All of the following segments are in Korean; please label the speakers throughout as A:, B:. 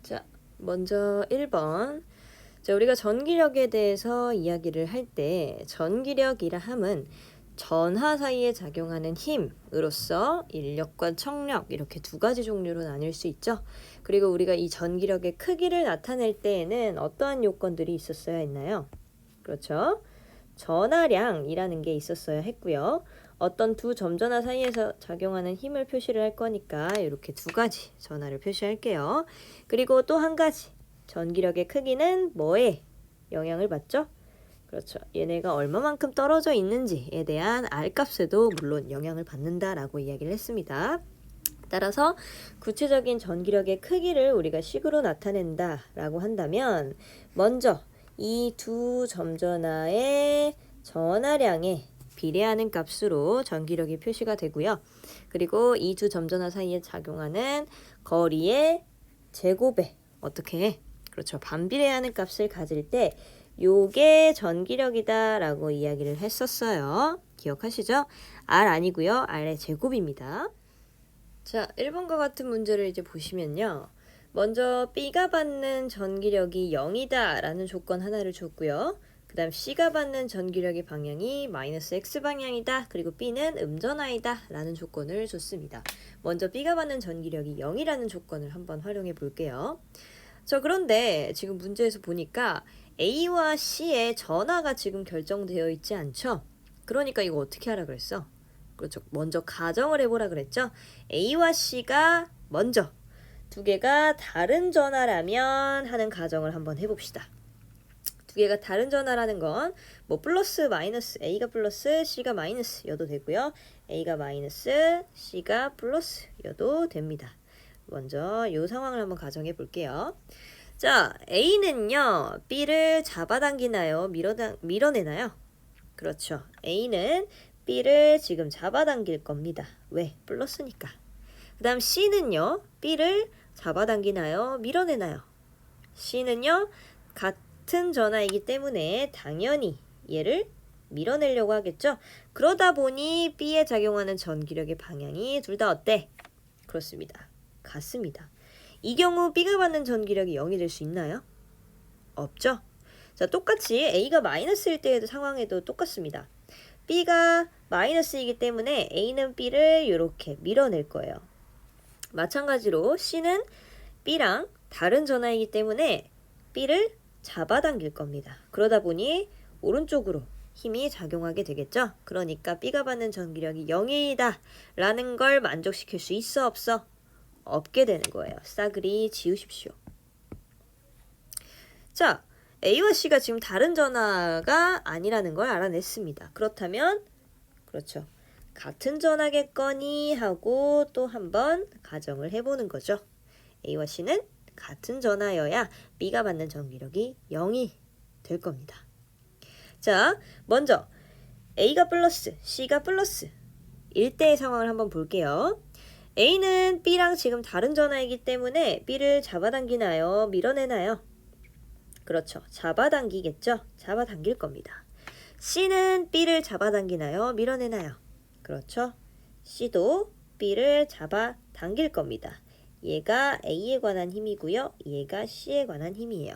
A: 자, 먼저 1번. 자, 우리가 전기력에 대해서 이야기를 할 때 전기력이라 함은 전하 사이에 작용하는 힘으로서 인력과 청력 이렇게 두 가지 종류로 나뉠 수 있죠. 그리고 우리가 이 전기력의 크기를 나타낼 때에는 어떠한 요건들이 있었어야 했나요? 그렇죠. 전하량이라는 게 있었어야 했고요. 어떤 두 점전하 사이에서 작용하는 힘을 표시를 할 거니까 이렇게 두 가지 전하를 표시할게요. 그리고 또 한 가지, 전기력의 크기는 뭐에 영향을 받죠? 그렇죠. 얘네가 얼마만큼 떨어져 있는지에 대한 R값에도 물론 영향을 받는다라고 이야기를 했습니다. 따라서 구체적인 전기력의 크기를 우리가 식으로 나타낸다라고 한다면 먼저 이 두 점전하의 전하량에 비례하는 값으로 전기력이 표시가 되고요. 그리고 이 두 점전하 사이에 작용하는 거리의 제곱에 어떻게 해? 그렇죠. 반비례하는 값을 가질 때 요게 전기력이다 라고 이야기를 했었어요. 기억하시죠? R 아니고요. R의 제곱입니다. 자, 1번과 같은 문제를 이제 보시면요. 먼저 B가 받는 전기력이 0이다 라는 조건 하나를 줬고요. 그 다음 C가 받는 전기력의 방향이 마이너스 X방향이다. 그리고 B는 음전하이다 라는 조건을 줬습니다. 먼저 B가 받는 전기력이 0이라는 조건을 한번 활용해 볼게요. 자, 그런데 지금 문제에서 보니까 A와 C의 전하가 지금 결정되어 있지 않죠? 그러니까 이거 어떻게 하라 그랬어? 그렇죠. 먼저 가정을 해보라 그랬죠? A와 C가 먼저 두 개가 다른 전하라면 하는 가정을 한번 해봅시다. 두 개가 다른 전하라는 건 뭐 플러스 마이너스 A가 플러스 C가 마이너스여도 되고요. A가 마이너스 C가 플러스여도 됩니다. 먼저 이 상황을 한번 가정해 볼게요. 자, A는요, B를 잡아당기나요? 밀어내나요? 그렇죠. A는 B를 지금 잡아당길 겁니다. 왜? 플러스니까. 그 다음 C는요, B를 잡아당기나요? 밀어내나요? C는요, 같은 전하이기 때문에 당연히 얘를 밀어내려고 하겠죠? 그러다 보니 B에 작용하는 전기력의 방향이 둘 다 어때? 그렇습니다. 같습니다. 이 경우 B가 받는 전기력이 0이 될 수 있나요? 없죠? 자, 똑같이 A가 마이너스일 때에도 상황에도 똑같습니다. B가 마이너스이기 때문에 A는 B를 이렇게 밀어낼 거예요. 마찬가지로 C는 B랑 다른 전하이기 때문에 B를 잡아당길 겁니다. 그러다 보니 오른쪽으로 힘이 작용하게 되겠죠? 그러니까 B가 받는 전기력이 0이다 라는 걸 만족시킬 수 있어 없어? 없게 되는 거예요. 싸그리 지우십시오. 자, A와 C가 지금 다른 전하가 아니라는 걸 알아냈습니다. 그렇다면 그렇죠. 같은 전하겠거니 하고 또 한번 가정을 해보는 거죠. A와 C는 같은 전하여야 B가 받는 전기력이 0이 될 겁니다. 자, 먼저 A가 플러스, C가 플러스 1대의 상황을 한번 볼게요. A는 B랑 지금 다른 전하이기 때문에 B를 잡아당기나요? 밀어내나요? 그렇죠. 잡아당기겠죠? 잡아당길 겁니다. C는 B를 잡아당기나요? 밀어내나요? 그렇죠. C도 B를 잡아당길 겁니다. 얘가 A에 관한 힘이고요. 얘가 C에 관한 힘이에요.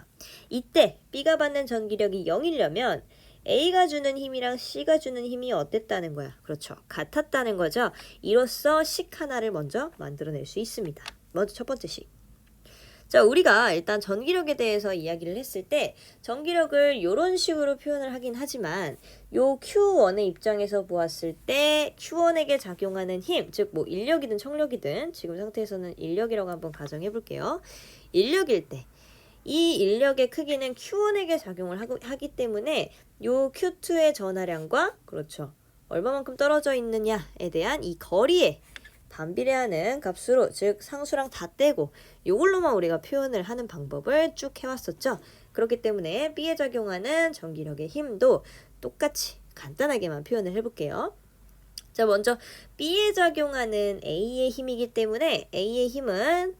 A: 이때 B가 받는 전기력이 0이려면 A가 주는 힘이랑 C가 주는 힘이 어땠다는 거야? 그렇죠. 같았다는 거죠. 이로써 식 하나를 먼저 만들어낼 수 있습니다. 먼저 첫 번째 식. 자, 우리가 일단 전기력에 대해서 이야기를 했을 때 전기력을 이런 식으로 표현을 하긴 하지만 요 Q1의 입장에서 보았을 때 Q1에게 작용하는 힘, 즉 뭐 인력이든 청력이든 지금 상태에서는 인력이라고 한번 가정해 볼게요. 인력일 때 이 인력의 크기는 Q1에게 작용을 하기 때문에 요 Q2의 전하량과 그렇죠. 얼마만큼 떨어져 있느냐에 대한 이 거리에 반비례하는 값으로 즉 상수랑 다 떼고 이걸로만 우리가 표현을 하는 방법을 쭉 해왔었죠. 그렇기 때문에 B에 작용하는 전기력의 힘도 똑같이 간단하게만 표현을 해볼게요. 자, 먼저 B에 작용하는 A의 힘이기 때문에 A의 힘은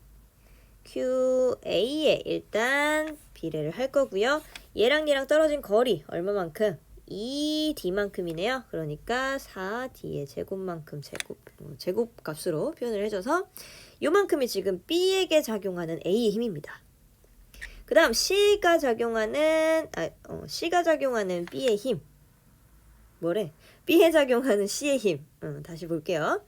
A: QA에 일단 비례를 할 거고요. 얘랑 얘랑 떨어진 거리 얼마만큼? 2D만큼이네요. 그러니까 4D의 제곱만큼 제곱 값으로 표현을 해줘서 요만큼이 지금 B에게 작용하는 A의 힘입니다. 그 다음 C가 작용하는 B의 힘. 뭐래? B에 작용하는 C의 힘. 다시 볼게요.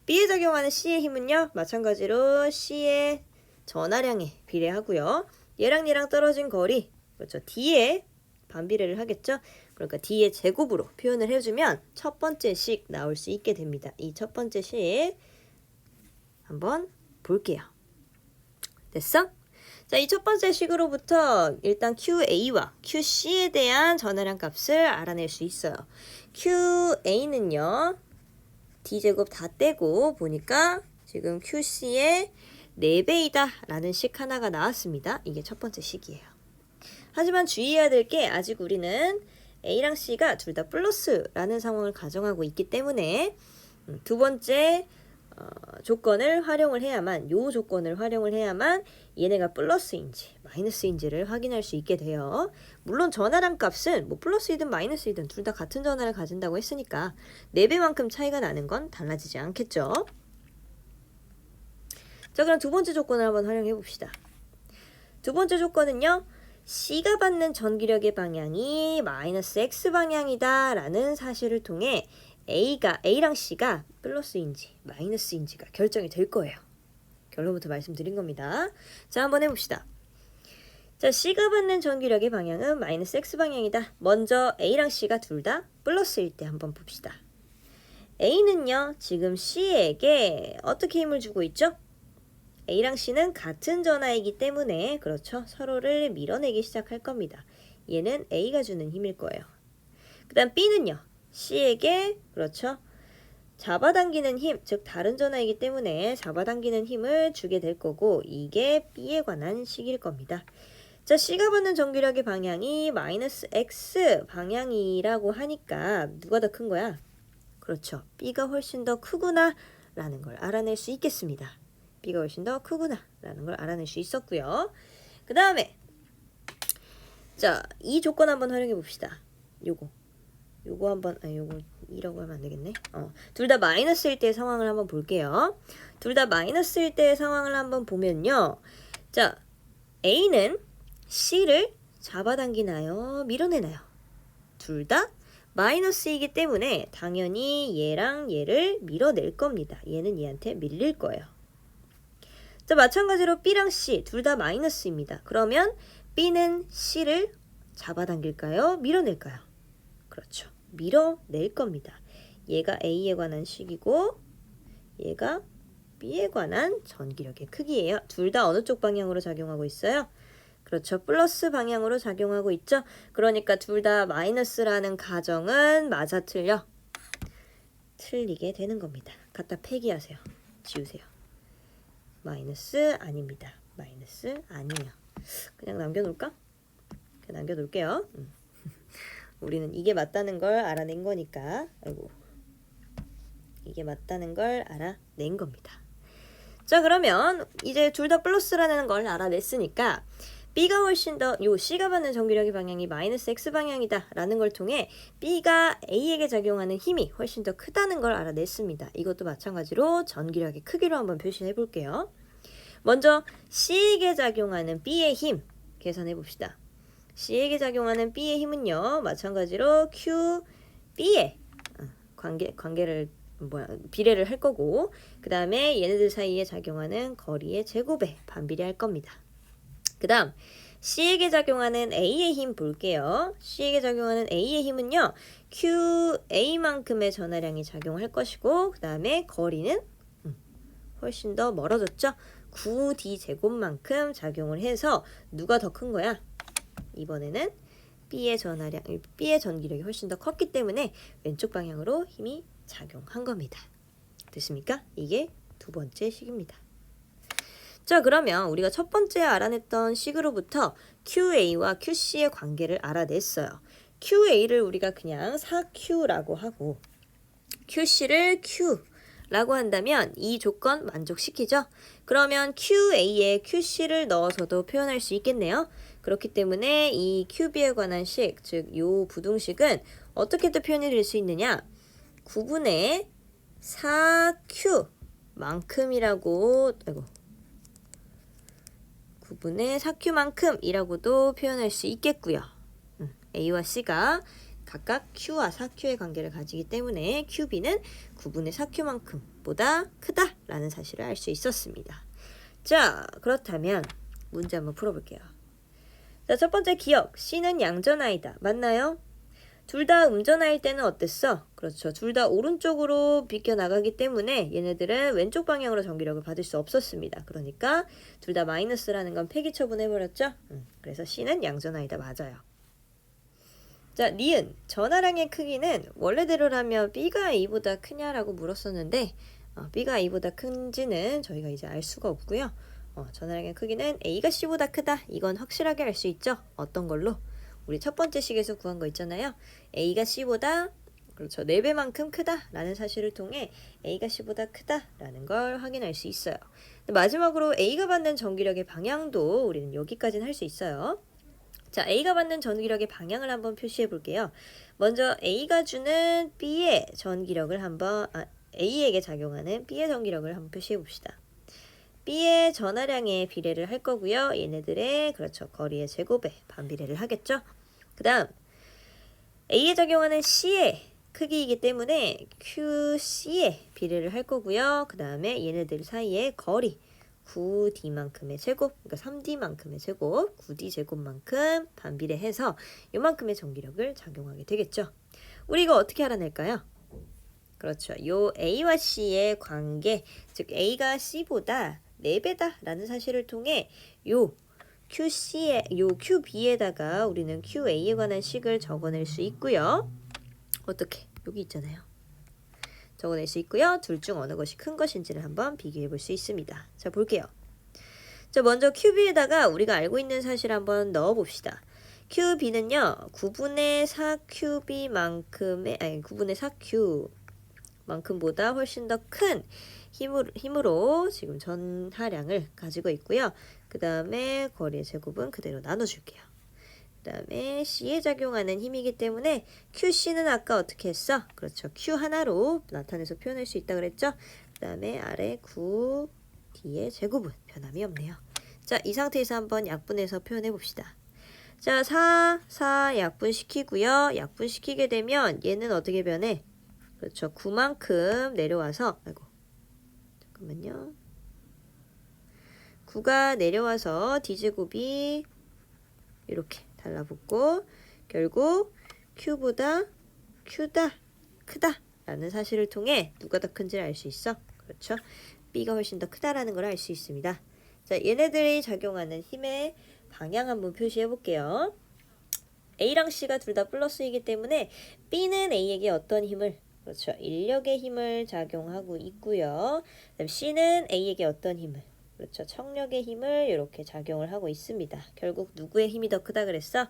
A: B에 작용하는 C의 힘은요. 마찬가지로 C의 전하량에 비례하고요. 얘랑 떨어진 거리. 그렇죠. D에 반비례를 하겠죠. 그러니까 D의 제곱으로 표현을 해주면 첫 번째 식 나올 수 있게 됩니다. 이 첫 번째 식 한번 볼게요. 됐어? 자, 이 첫 번째 식으로부터 일단 QA와 QC에 대한 전하량 값을 알아낼 수 있어요. QA는요. D제곱 다 떼고 보니까 지금 QC의 4배이다 라는 식 하나가 나왔습니다. 이게 첫 번째 식이에요. 하지만 주의해야 될 게 아직 우리는 A랑 C가 둘 다 플러스라는 상황을 가정하고 있기 때문에 두 번째 조건을 활용을 해야만 얘네가 플러스인지 마이너스인지를 확인할 수 있게 돼요. 물론 전하량 값은 뭐 플러스이든 마이너스이든 둘 다 같은 전하를 가진다고 했으니까 4배만큼 차이가 나는 건 달라지지 않겠죠. 자, 그럼 두 번째 조건을 한번 활용해 봅시다. 두 번째 조건은요. C가 받는 전기력의 방향이 마이너스 X 방향이다 라는 사실을 통해 A랑 C가 플러스인지 마이너스인지가 결정이 될 거예요. 결론부터 말씀드린 겁니다. 자, 한번 해봅시다. 자, C가 받는 전기력의 방향은 마이너스 X 방향이다. 먼저 A랑 C가 둘 다 플러스일 때 한번 봅시다. A는요, 지금 C에게 어떻게 힘을 주고 있죠? A랑 C는 같은 전하이기 때문에 그렇죠. 서로를 밀어내기 시작할 겁니다. 얘는 A가 주는 힘일 거예요. 그 다음 B는요. C에게 그렇죠. 잡아당기는 힘, 즉 다른 전하이기 때문에 잡아당기는 힘을 주게 될 거고 이게 B에 관한 식일 겁니다. 자, C가 받는 전기력의 방향이 마이너스 X 방향이라고 하니까 누가 더 큰 거야? 그렇죠. B가 훨씬 더 크구나 라는 걸 알아낼 수 있겠습니다. B가 훨씬 더 크구나 라는 걸 알아낼 수 있었고요. 그 다음에 자, 이 조건 한번 활용해 봅시다. 요거 한번 요거 2라고 하면 안 되겠네. 둘 다 마이너스일 때의 상황을 한번 볼게요. 둘 다 마이너스일 때의 상황을 한번 보면요. 자, A는 C를 잡아당기나요? 밀어내나요? 둘 다 마이너스이기 때문에 당연히 얘랑 얘를 밀어낼 겁니다. 얘는 얘한테 밀릴 거예요. 자, 마찬가지로 B랑 C 둘 다 마이너스입니다. 그러면 B는 C를 잡아당길까요? 밀어낼까요? 그렇죠. 밀어낼 겁니다. 얘가 A에 관한 식이고 얘가 B에 관한 전기력의 크기예요. 둘 다 어느 쪽 방향으로 작용하고 있어요? 그렇죠. 플러스 방향으로 작용하고 있죠. 그러니까 둘 다 마이너스라는 가정은 맞아 틀려? 틀리게 되는 겁니다. 갖다 폐기하세요. 지우세요. 마이너스 아닙니다. 마이너스 아니에요. 그냥 남겨놓을까? 그냥 남겨놓을게요. 우리는 이게 맞다는 걸 알아낸 거니까. 아이고. 이게 맞다는 걸 알아낸 겁니다. 자, 그러면 이제 둘 다 플러스라는 걸 알아냈으니까 B가 훨씬 더 C가 받는 전기력의 방향이 마이너스 X 방향이다 라는 걸 통해 B가 A에게 작용하는 힘이 훨씬 더 크다는 걸 알아냈습니다. 이것도 마찬가지로 전기력의 크기로 한번 표시해 볼게요. 먼저 C에게 작용하는 B의 힘 계산해 봅시다. C에게 작용하는 B의 힘은요. 마찬가지로 QB의 관계를 비례를 할 거고 그 다음에 얘네들 사이에 작용하는 거리의 제곱에 반비례할 겁니다. 그 다음 C에게 작용하는 A의 힘 볼게요. C에게 작용하는 A의 힘은요. QA만큼의 전하량이 작용할 것이고 그 다음에 거리는 훨씬 더 멀어졌죠. 9D 제곱만큼 작용을 해서 누가 더 큰 거야? 이번에는 B의 전기력이 훨씬 더 컸기 때문에 왼쪽 방향으로 힘이 작용한 겁니다. 됐습니까? 이게 두 번째 식입니다. 자, 그러면 우리가 첫 번째 알아냈던 식으로부터 QA와 QC의 관계를 알아냈어요. QA를 우리가 그냥 4Q라고 하고 QC를 Q라고 한다면 이 조건 만족시키죠? 그러면 QA에 QC를 넣어서도 표현할 수 있겠네요. 그렇기 때문에 이 QB에 관한 식, 즉 요 부등식은 어떻게 또 표현이 될 수 있느냐? 9분의 4Q 만큼이라고 구분의 4Q만큼이라고도 표현할 수 있겠고요. A와 C가 각각 Q와 4Q의 관계를 가지기 때문에 QB는 9분의 4Q만큼보다 크다라는 사실을 알 수 있었습니다. 자, 그렇다면 문제 한번 풀어볼게요. 자, 첫 번째 기억, C는 양전하이다. 맞나요? 둘 다 음전하일 때는 어땠어? 그렇죠. 둘 다 오른쪽으로 비껴나가기 때문에 얘네들은 왼쪽 방향으로 전기력을 받을 수 없었습니다. 그러니까 둘 다 마이너스라는 건 폐기 처분해버렸죠? 그래서 C는 양전하이다. 맞아요. 자, 니은. 전하량의 크기는 원래대로라면 B가 A보다 크냐라고 물었었는데 B가 A보다 큰지는 저희가 이제 알 수가 없고요. 전하량의 크기는 A가 C보다 크다. 이건 확실하게 알 수 있죠. 어떤 걸로? 우리 첫 번째 식에서 구한 거 있잖아요. A가 C보다 그렇죠. 4배만큼 크다라는 사실을 통해 A가 C보다 크다라는 걸 확인할 수 있어요. 마지막으로 A가 받는 전기력의 방향도 우리는 여기까지는 할 수 있어요. 자, A가 받는 전기력의 방향을 한번 표시해 볼게요. 먼저 A가 주는 B의 전기력을 한번 A에게 작용하는 B의 전기력을 한번 표시해 봅시다. B의 전하량에 비례를 할 거고요. 얘네들의 그렇죠. 거리의 제곱에 반비례를 하겠죠. 그 다음 A에 작용하는 C의 크기이기 때문에 QC에 비례를 할 거고요. 그 다음에 얘네들 사이의 거리 9D만큼의 제곱, 그러니까 3D만큼의 제곱, 9D 제곱만큼 반비례해서 이만큼의 전기력을 작용하게 되겠죠. 우리 이거 어떻게 알아낼까요? 그렇죠. 요 A와 C의 관계, 즉 A가 C보다 4배다 라는 사실을 통해 요 QB에다가 우리는 QA에 관한 식을 적어낼 수 있고요. 어떻게? 여기 있잖아요. 적어낼 수 있고요. 둘 중 어느 것이 큰 것인지를 한번 비교해 볼 수 있습니다. 자, 볼게요. 자, 먼저 QB에다가 우리가 알고 있는 사실 한번 넣어 봅시다. QB는요. 9분의 4QB만큼의 9분의 4Q만큼보다 훨씬 더 큰 힘으로 지금 전하량을 가지고 있고요. 그 다음에 거리의 제곱은 그대로 나눠줄게요. 그 다음에 C에 작용하는 힘이기 때문에 QC는 아까 어떻게 했어? 그렇죠. Q 하나로 나타내서 표현할 수 있다 그랬죠? 그 다음에 아래 9D의 제곱은 변함이 없네요. 자, 이 상태에서 한번 약분해서 표현해 봅시다. 자, 4 약분시키고요. 약분시키게 되면 얘는 어떻게 변해? 그렇죠. 9만큼 내려와서 잠깐만요. 9가 내려와서 D제곱이 이렇게 달라붙고 결국 Q보다 Q다 크다 라는 사실을 통해 누가 더 큰지를 알 수 있어. 그렇죠. B가 훨씬 더 크다라는 걸 알 수 있습니다. 자, 얘네들이 작용하는 힘의 방향 한번 표시해 볼게요. A랑 C가 둘 다 플러스이기 때문에 B는 A에게 어떤 힘을 그렇죠. 인력의 힘을 작용하고 있고요. 그다음 C는 A에게 어떤 힘을 그렇죠. 청력의 힘을 이렇게 작용을 하고 있습니다. 결국 누구의 힘이 더 크다 그랬어?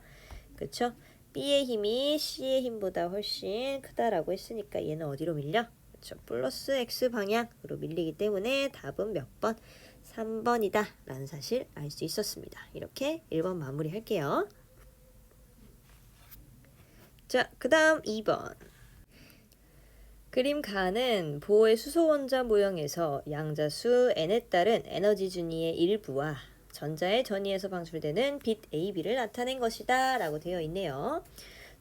A: 그렇죠? B의 힘이 C의 힘보다 훨씬 크다라고 했으니까 얘는 어디로 밀려? 그렇죠. 플러스 X 방향으로 밀리기 때문에 답은 몇 번? 3번이다 라는 사실 알 수 있었습니다. 이렇게 1번 마무리할게요. 자, 그 다음 2번. 그림 가는 보호의 수소 원자 모형에서 양자수 n에 따른 에너지 준위의 일부와 전자의 전위에서 방출되는 빛 AB를 나타낸 것이다 라고 되어 있네요.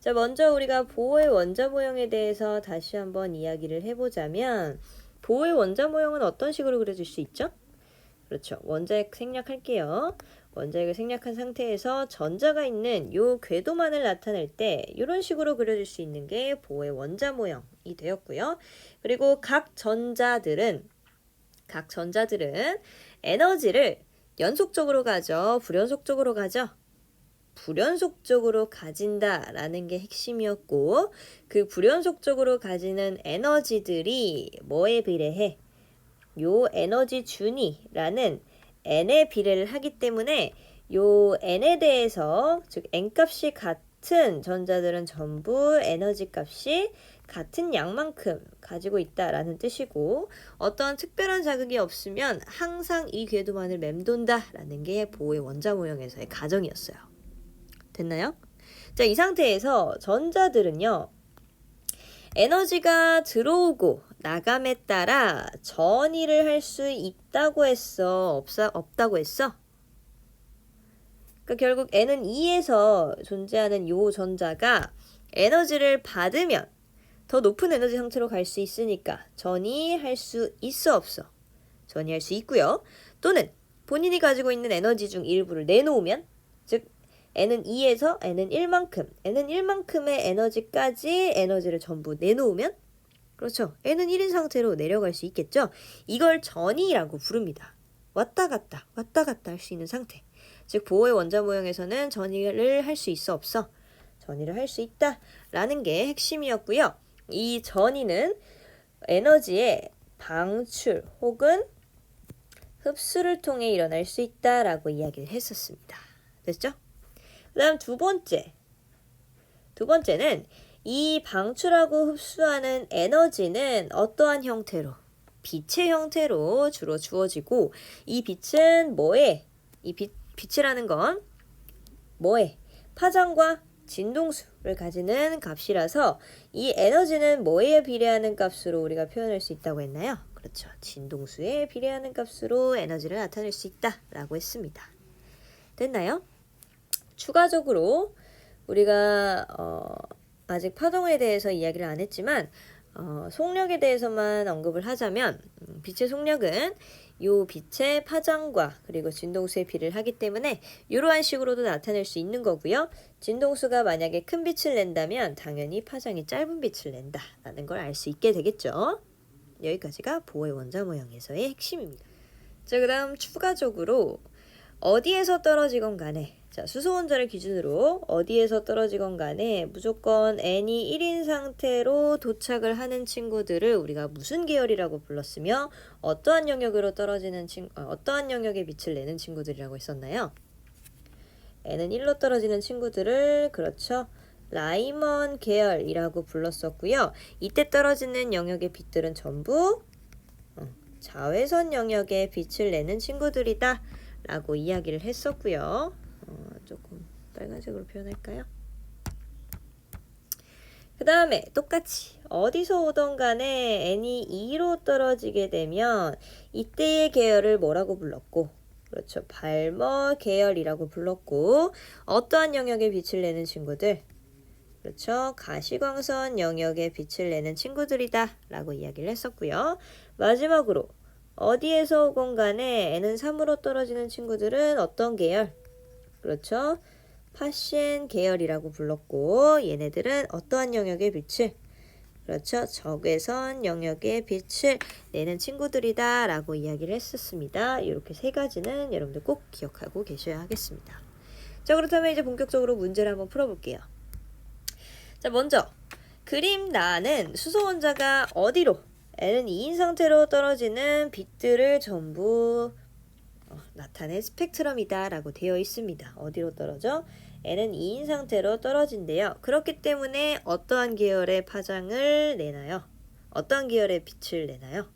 A: 자, 먼저 우리가 보호의 원자 모형에 대해서 다시 한번 이야기를 해보자면 보호의 원자 모형은 어떤 식으로 그려질 수 있죠? 그렇죠. 원자핵 생략할게요. 원자핵을 생략한 상태에서 전자가 있는 요 궤도만을 나타낼 때 이런 식으로 그려질 수 있는 게 보호의 원자 모형이 되었고요. 그리고 각 전자들은 에너지를 연속적으로 가져, 불연속적으로 가져? 불연속적으로 가진다라는 게 핵심이었고 그 불연속적으로 가지는 에너지들이 뭐에 비례해? 요 에너지 준위라는 n에 비례를 하기 때문에 요 n에 대해서 즉 n값이 같은 전자들은 전부 에너지 값이 같은 양만큼 가지고 있다라는 뜻이고 어떤 특별한 자극이 없으면 항상 이 궤도만을 맴돈다라는 게 보호의 원자 모형에서의 가정이었어요. 됐나요? 자, 이 상태에서 전자들은요. 에너지가 들어오고 나감에 따라 전이를 할 수 있다고 했어? 없다고 했어? 그러니까 결국 N은 2에서 존재하는 요 전자가 에너지를 받으면 더 높은 에너지 상태로 갈 수 있으니까 전이할 수 있어 없어? 전이할 수 있고요. 또는 본인이 가지고 있는 에너지 중 일부를 내놓으면, 즉 N은 2에서 N은 1만큼, N은 1만큼의 에너지까지 에너지를 전부 내놓으면, 그렇죠, N은 1인 상태로 내려갈 수 있겠죠. 이걸 전이라고 부릅니다. 왔다 갔다 할 수 있는 상태. 즉 보호의 원자 모형에서는 전이를 할 수 있어 없어? 전이를 할 수 있다 라는 게 핵심이었고요. 이 전이는 에너지의 방출 혹은 흡수를 통해 일어날 수 있다라고 이야기를 했었습니다. 됐죠? 그 다음 두 번째는 이 방출하고 흡수하는 에너지는 어떠한 형태로? 빛의 형태로 주로 주어지고, 이 빛은 뭐에? 빛이라는 건 뭐에? 파장과 진동수를 가지는 값이라서 이 에너지는 뭐에 비례하는 값으로 우리가 표현할 수 있다고 했나요? 그렇죠. 진동수에 비례하는 값으로 에너지를 나타낼 수 있다라고 했습니다. 됐나요? 추가적으로 우리가 아직 파동에 대해서 이야기를 안 했지만 속력에 대해서만 언급을 하자면, 빛의 속력은 요 빛의 파장과 그리고 진동수에 비례를 하기 때문에 이러한 식으로도 나타낼 수 있는 거고요. 진동수가 만약에 큰 빛을 낸다면 당연히 파장이 짧은 빛을 낸다라는 걸 알 수 있게 되겠죠. 여기까지가 보호의 원자 모형에서의 핵심입니다. 자, 그 다음 추가적으로 어디에서 떨어지건 간에, 자, 수소 원자를 기준으로 어디에서 떨어지건 간에 무조건 N이 1인 상태로 도착을 하는 친구들을 우리가 무슨 계열이라고 불렀으며 어떠한 영역으로 어떠한 영역의 빛을 내는 친구들이라고 했었나요? N은 1로 떨어지는 친구들을, 그렇죠, 라이먼 계열이라고 불렀었고요. 이때 떨어지는 영역의 빛들은 전부 자외선 영역의 빛을 내는 친구들이다 라고 이야기를 했었고요. 조금 빨간색으로 표현할까요? 그 다음에 똑같이 어디서 오던 간에 N이 2로 떨어지게 되면 이때의 계열을 뭐라고 불렀고, 그렇죠, 발머 계열이라고 불렀고, 어떠한 영역의 빛을 내는 친구들, 그렇죠, 가시광선 영역의 빛을 내는 친구들이다 라고 이야기를 했었고요. 마지막으로 어디에서 오건 간에 N은 3으로 떨어지는 친구들은 어떤 계열? 그렇죠, 파시엔 계열이라고 불렀고, 얘네들은 어떠한 영역의 빛을, 그렇죠, 적외선 영역의 빛을 내는 친구들이다 라고 이야기를 했었습니다. 이렇게 세 가지는 여러분들 꼭 기억하고 계셔야 하겠습니다. 자, 그렇다면 이제 본격적으로 문제를 한번 풀어볼게요. 자, 먼저 그림 나는 수소 원자가 어디로, N은 2인 상태로 떨어지는 빛들을 전부 나타낸 스펙트럼이다 라고 되어 있습니다. 어디로 떨어져? N은 2인 상태로 떨어진대요. 그렇기 때문에 어떠한 계열의 파장을 내나요? 어떠한 계열의 빛을 내나요?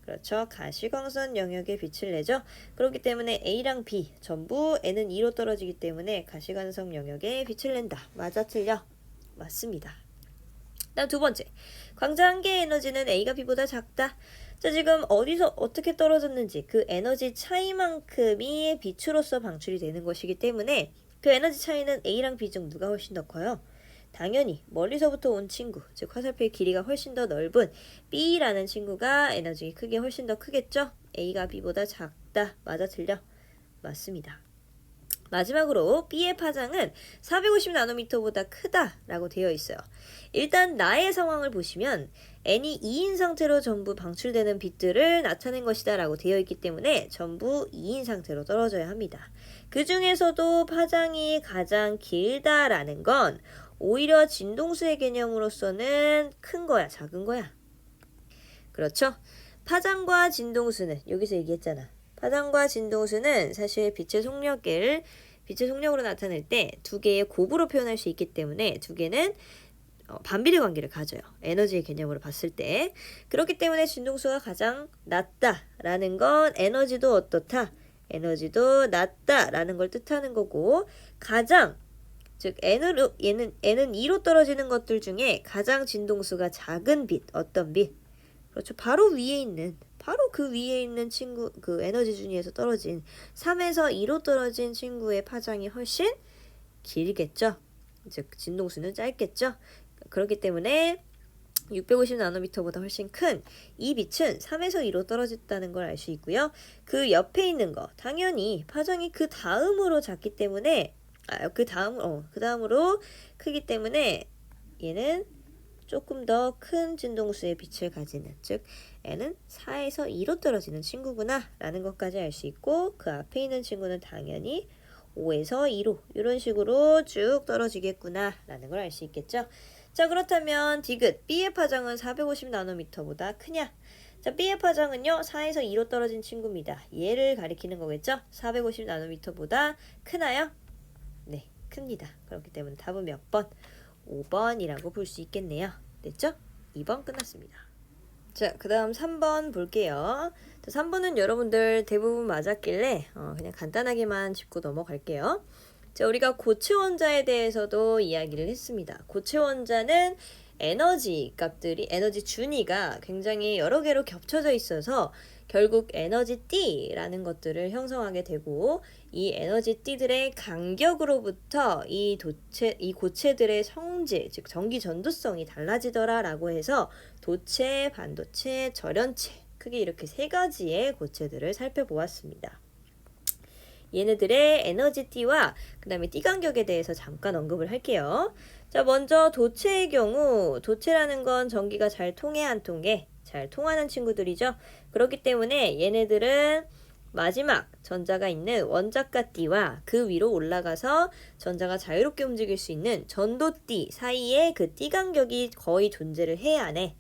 A: 그렇죠, 가시광선 영역의 빛을 내죠. 그렇기 때문에 A랑 B 전부 N은 2로 떨어지기 때문에 가시광선 영역의 빛을 낸다. 맞아 틀려? 맞습니다. 다음 두 번째, 광자 한 개의 에너지는 A가 B보다 작다. 자, 지금 어디서 어떻게 떨어졌는지 그 에너지 차이만큼이 빛으로서 방출이 되는 것이기 때문에 그 에너지 차이는 A랑 B 중 누가 훨씬 더 커요? 당연히 멀리서부터 온 친구, 즉 화살표의 길이가 훨씬 더 넓은 B라는 친구가 에너지 크기 훨씬 더 크겠죠? A가 B보다 작다. 맞아 틀려? 맞습니다. 마지막으로 B의 파장은 450나노미터보다 크다라고 되어 있어요. 일단 나의 상황을 보시면 N이 2인 상태로 전부 방출되는 빛들을 나타낸 것이다 라고 되어 있기 때문에 전부 2인 상태로 떨어져야 합니다. 그 중에서도 파장이 가장 길다라는 건 오히려 진동수의 개념으로서는 큰 거야, 작은 거야? 그렇죠? 파장과 진동수는 여기서 얘기했잖아. 파장과 진동수는 사실 빛의 속력으로 나타낼 때 두 개의 곱으로 표현할 수 있기 때문에 두 개는 반비례 관계를 가져요. 에너지의 개념으로 봤을 때. 그렇기 때문에 진동수가 가장 낮다라는 건 에너지도 어떻다? 에너지도 낮다라는 걸 뜻하는 거고, 가장, 즉 N은 2로 떨어지는 것들 중에 가장 진동수가 작은 빛, 어떤 빛? 그렇죠. 바로 위에 있는 바로 그 위에 있는 친구, 그 에너지 준위에서 떨어진 3에서 2로 떨어진 친구의 파장이 훨씬 길겠죠. 즉 진동수는 짧겠죠. 그렇기 때문에 650나노미터보다 훨씬 큰 이 빛은 3에서 2로 떨어졌다는 걸 알 수 있고요. 그 옆에 있는 거 당연히 파장이 그 다음으로 작기 때문에 그 다음으로 크기 때문에 얘는 조금 더 큰 진동수의 빛을 가지는, 즉 N은 4에서 2로 떨어지는 친구구나 라는 것까지 알 수 있고, 그 앞에 있는 친구는 당연히 5에서 2로 이런 식으로 쭉 떨어지겠구나 라는 걸 알 수 있겠죠. 자, 그렇다면 디귿 B의 파장은 450나노미터보다 크냐? 자, B의 파장은요 4에서 2로 떨어진 친구입니다. 얘를 가리키는 거겠죠. 450나노미터보다 크나요? 네, 큽니다. 그렇기 때문에 답은 몇 번? 5번이라고 볼 수 있겠네요. 됐죠? 2번 끝났습니다. 자, 그 다음 3번 볼게요. 자, 3번은 여러분들 대부분 맞았길래 그냥 간단하게만 짚고 넘어갈게요. 자, 우리가 고체 원자에 대해서도 이야기를 했습니다. 고체 원자는 에너지 값들이, 에너지 준위가 굉장히 여러 개로 겹쳐져 있어서 결국 에너지 띠라는 것들을 형성하게 되고, 이 에너지 띠들의 간격으로부터 이 고체들의 성질, 즉 전기 전도성이 달라지더라라고 해서 도체, 반도체, 절연체, 크게 이렇게 세 가지의 고체들을 살펴보았습니다. 얘네들의 에너지 띠와 그 다음에 띠 간격에 대해서 잠깐 언급을 할게요. 자, 먼저 도체의 경우, 도체라는 건 전기가 잘 통해 안 통해? 잘 통하는 친구들이죠. 그렇기 때문에 얘네들은 마지막 전자가 있는 원자가 띠와 그 위로 올라가서 전자가 자유롭게 움직일 수 있는 전도띠 사이에 그 띠 간격이 거의 존재를 해야 하네.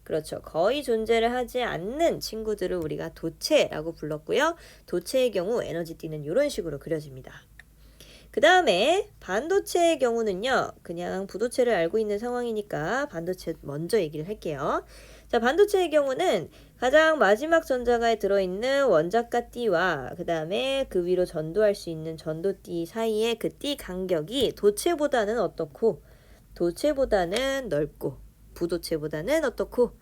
A: 그렇죠. 거의 존재를 하지 않는 친구들을 우리가 도체라고 불렀고요. 도체의 경우 에너지띠는 이런 식으로 그려집니다. 그 다음에 반도체의 경우는요, 그냥 부도체를 알고 있는 상황이니까 반도체 먼저 얘기를 할게요. 자, 반도체의 경우는 가장 마지막 전자가 들어있는 원자가 띠와 그 다음에 그 위로 전도할 수 있는 전도띠 사이에 그 띠 간격이 도체보다는 어떻고, 도체보다는 넓고, 부도체보다는 어떻고,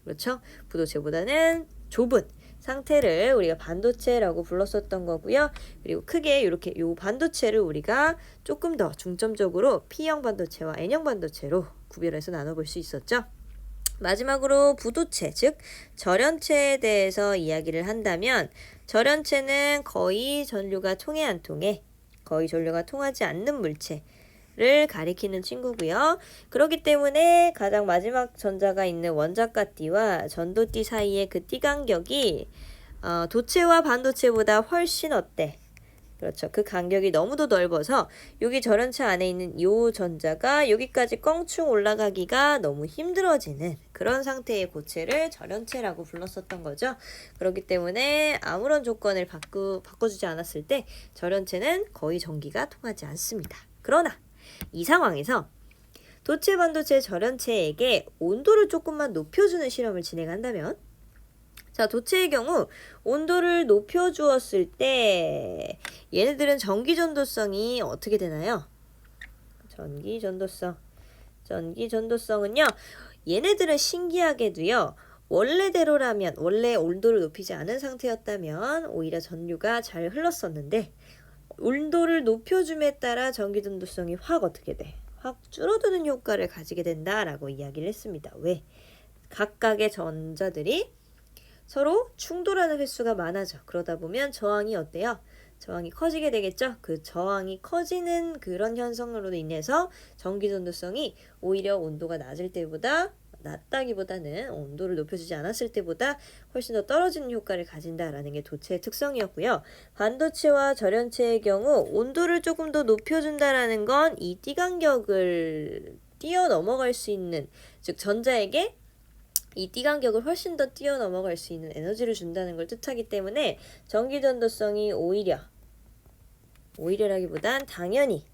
A: 그렇죠? 부도체보다는 좁은 상태를 우리가 반도체라고 불렀었던 거고요. 그리고 크게 이렇게 요 반도체를 우리가 조금 더 중점적으로 P형 반도체와 N형 반도체로 구별해서 나눠볼 수 있었죠. 마지막으로 부도체, 즉 절연체에 대해서 이야기를 한다면, 절연체는 거의 전류가 통해 안 통해? 거의 전류가 통하지 않는 물체를 가리키는 친구고요. 그렇기 때문에 가장 마지막 전자가 있는 원자가 띠와 전도띠 사이의 그 띠 간격이 도체와 반도체보다 훨씬 어때? 그렇죠. 그 간격이 너무도 넓어서 여기 절연체 안에 있는 이 전자가 여기까지 껑충 올라가기가 너무 힘들어지는 그런 상태의 고체를 절연체라고 불렀었던 거죠. 그렇기 때문에 아무런 조건을 바꿔주지 않았을 때 절연체는 거의 전기가 통하지 않습니다. 그러나 이 상황에서 도체, 반도체, 절연체에게 온도를 조금만 높여주는 실험을 진행한다면, 자, 도체의 경우 온도를 높여주었을 때 얘네들은 전기전도성이 어떻게 되나요? 전기전도성은요, 얘네들은 신기하게도요, 원래대로라면, 원래 온도를 높이지 않은 상태였다면 오히려 전류가 잘 흘렀었는데, 온도를 높여줌에 따라 전기전도성이 확 어떻게 돼? 확 줄어드는 효과를 가지게 된다라고 이야기를 했습니다. 왜? 각각의 전자들이 서로 충돌하는 횟수가 많아져. 그러다 보면 저항이 어때요? 저항이 커지게 되겠죠? 그 저항이 커지는 그런 현상으로 인해서 전기전도성이 오히려 온도가 낮을 때보다, 낮다기보다는 온도를 높여주지 않았을 때보다 훨씬 더 떨어지는 효과를 가진다라는 게 도체의 특성이었고요. 반도체와 절연체의 경우 온도를 조금 더 높여준다라는 건 이 띠간격을 뛰어넘어갈 수 있는, 즉 전자에게 이 띠간격을 훨씬 더 뛰어넘어갈 수 있는 에너지를 준다는 걸 뜻하기 때문에 전기전도성이 오히려라기보단 당연히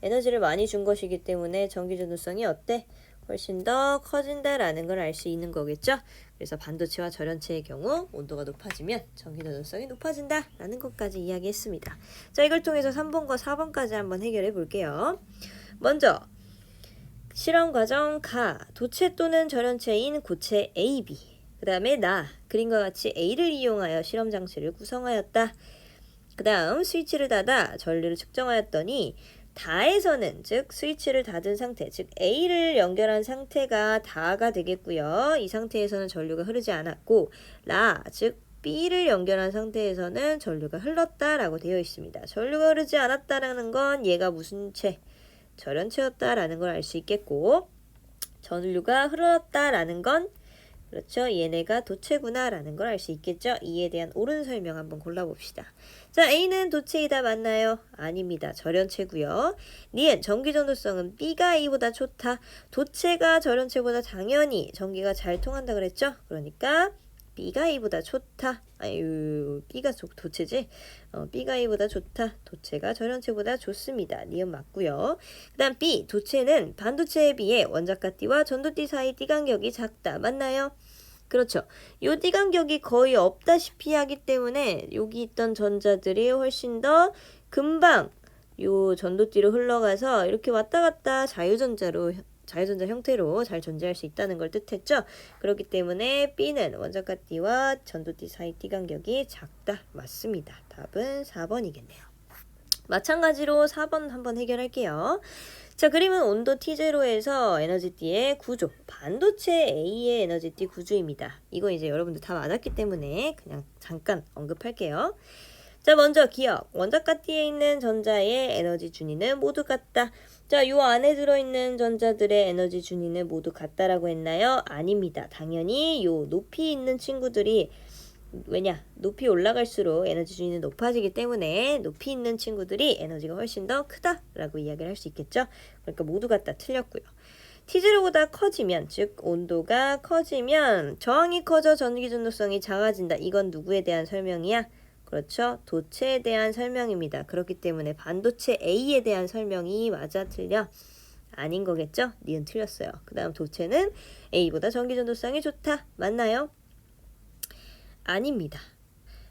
A: 에너지를 많이 준 것이기 때문에 전기전도성이 어때? 훨씬 더 커진다라는 걸 알 수 있는 거겠죠. 그래서 반도체와 절연체의 경우 온도가 높아지면 전기전도성이 높아진다라는 것까지 이야기했습니다. 자, 이걸 통해서 3번과 4번까지 한번 해결해 볼게요. 먼저 실험 과정 가, 도체 또는 절연체인 고체 AB, 그 다음에 그림과 같이 A를 이용하여 실험 장치를 구성하였다. 그 다음 스위치를 닫아 전류를 측정하였더니 다에서는 즉 스위치를 닫은 상태, 즉 A를 연결한 상태가 다가 되겠고요. 이 상태에서는 전류가 흐르지 않았고 즉 B를 연결한 상태에서는 전류가 흘렀다라고 되어 있습니다. 전류가 흐르지 않았다라는 건 얘가 무슨 체? 절연체였다라는 걸 알 수 있겠고 전류가 흘렀다라는 건 그렇죠. 얘네가 도체구나라는 걸 알 수 있겠죠. 이에 대한 옳은 설명 한번 골라봅시다. 자, A는 도체이다 맞나요? 아닙니다. 절연체고요. 니은 전기전도성은 B가 A보다 좋다. 도체가 절연체보다 당연히 전기가 잘 통한다 그랬죠. 그러니까 B가 A보다 좋다. B가 도체지? B가 A보다 좋다. 도체가 절연체보다 좋습니다. 니은 맞고요. 그 다음 B, 도체는 반도체에 비해 원자가 띠와 전도띠 사이 띠 간격이 작다. 맞나요? 그렇죠. 요 띠 간격이 거의 없다시피 하기 때문에 여기 있던 전자들이 훨씬 더 금방 요 전도띠로 흘러가서 이렇게 왔다 갔다 자유전자 형태로 잘 존재할 수 있다는 걸 뜻했죠. 그렇기 때문에 B는 원자가 띠와 전도띠 사이 띠 간격이 작다. 맞습니다. 답은 4번이겠네요. 마찬가지로 4번 한번 해결할게요. 자, 그림은 온도 T0에서 에너지띠의 구조, 반도체 A의 에너지띠 구조입니다. 이거 이제 여러분들 다 맞았기 때문에 그냥 잠깐 언급할게요. 자, 먼저 기억. 원자가띠에 있는 전자의 에너지 준위는 모두 같다. 자, 요 안에 들어있는 전자들의 에너지 준위는 모두 같다라고 했나요? 아닙니다. 당연히 요 높이 있는 친구들이 왜냐? 높이 올라갈수록 에너지 준위는 높아지기 때문에 높이 있는 친구들이 에너지가 훨씬 더 크다라고 이야기를 할 수 있겠죠? 그러니까 모두가 다 틀렸고요. T0보다 커지면, 즉 온도가 커지면 저항이 커져 전기 전도성이 작아진다. 이건 누구에 대한 설명이야? 그렇죠. 도체에 대한 설명입니다. 그렇기 때문에 반도체 A에 대한 설명이 맞아 틀려? 아닌 거겠죠? 니은 틀렸어요. 그 다음 도체는 A보다 전기 전도성이 좋다. 맞나요? 아닙니다.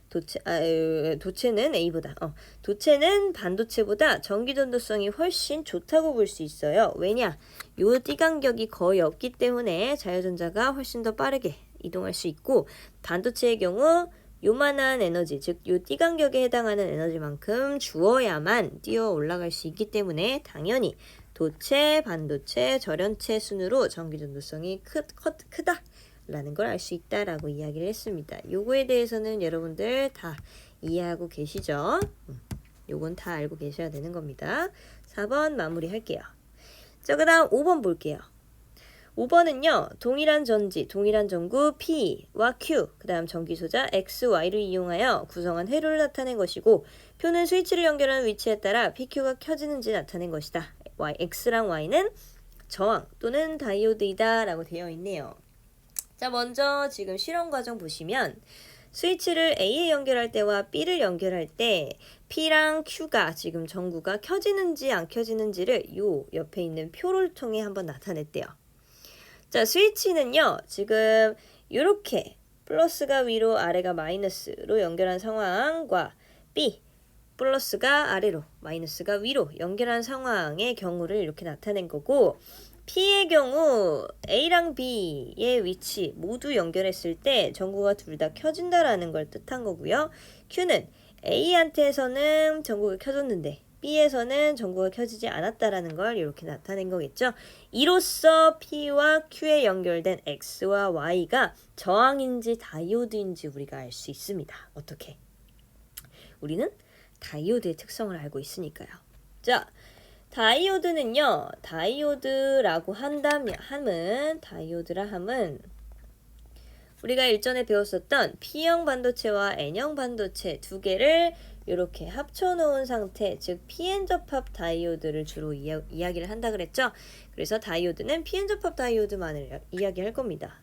A: 도체는 A보다 도체는 반도체보다 전기 전도성이 훨씬 좋다고 볼 수 있어요. 왜냐? 요 띠 간격이 거의 없기 때문에 자유전자가 훨씬 더 빠르게 이동할 수 있고 반도체의 경우 요만한 에너지, 즉 요 띠 간격에 해당하는 에너지만큼 주어야만 뛰어 올라갈 수 있기 때문에 당연히 도체, 반도체, 절연체 순으로 전기 전도성이 크다 라는 걸 알 수 있다라고 이야기를 했습니다. 요거에 대해서는 여러분들 다 이해하고 계시죠? 요건 다 알고 계셔야 되는 겁니다. 4번 마무리 할게요. 자, 그 다음 5번 볼게요. 5번은요. 동일한 전지, 동일한 전구 P와 Q, 그 다음 전기소자 X, Y를 이용하여 구성한 회로를 나타낸 것이고 표는 스위치를 연결하는 위치에 따라 PQ가 켜지는지 나타낸 것이다. X랑 Y는 저항 또는 다이오드이다 라고 되어 있네요. 자, 먼저 지금 실험 과정 보시면 스위치를 A에 연결할 때와 B를 연결할 때 P랑 Q가 지금 전구가 켜지는지 안 켜지는지를 요 옆에 있는 표를 통해 한번 나타냈대요. 자, 스위치는요. 지금 이렇게 플러스가 위로 아래가 마이너스로 연결한 상황과 B 플러스가 아래로 마이너스가 위로 연결한 상황의 경우를 이렇게 나타낸 거고 P의 경우 A랑 B의 위치 모두 연결했을 때 전구가 둘 다 켜진다라는 걸 뜻한 거고요. Q는 A한테서는 전구가 켜졌는데 B에서는 전구가 켜지지 않았다라는 걸 이렇게 나타낸 거겠죠. 이로써 P와 Q에 연결된 X와 Y가 저항인지 다이오드인지 우리가 알 수 있습니다. 어떻게? 우리는 다이오드의 특성을 알고 있으니까요. 자, 다이오드는요. 다이오드라고 다이오드라 함은 우리가 일전에 배웠었던 P형 반도체와 N형 반도체 두 개를 이렇게 합쳐놓은 상태, 즉 PN 접합 다이오드를 주로 이야기를 한다 그랬죠. 그래서 다이오드는 PN 접합 다이오드만을 이야기할 겁니다.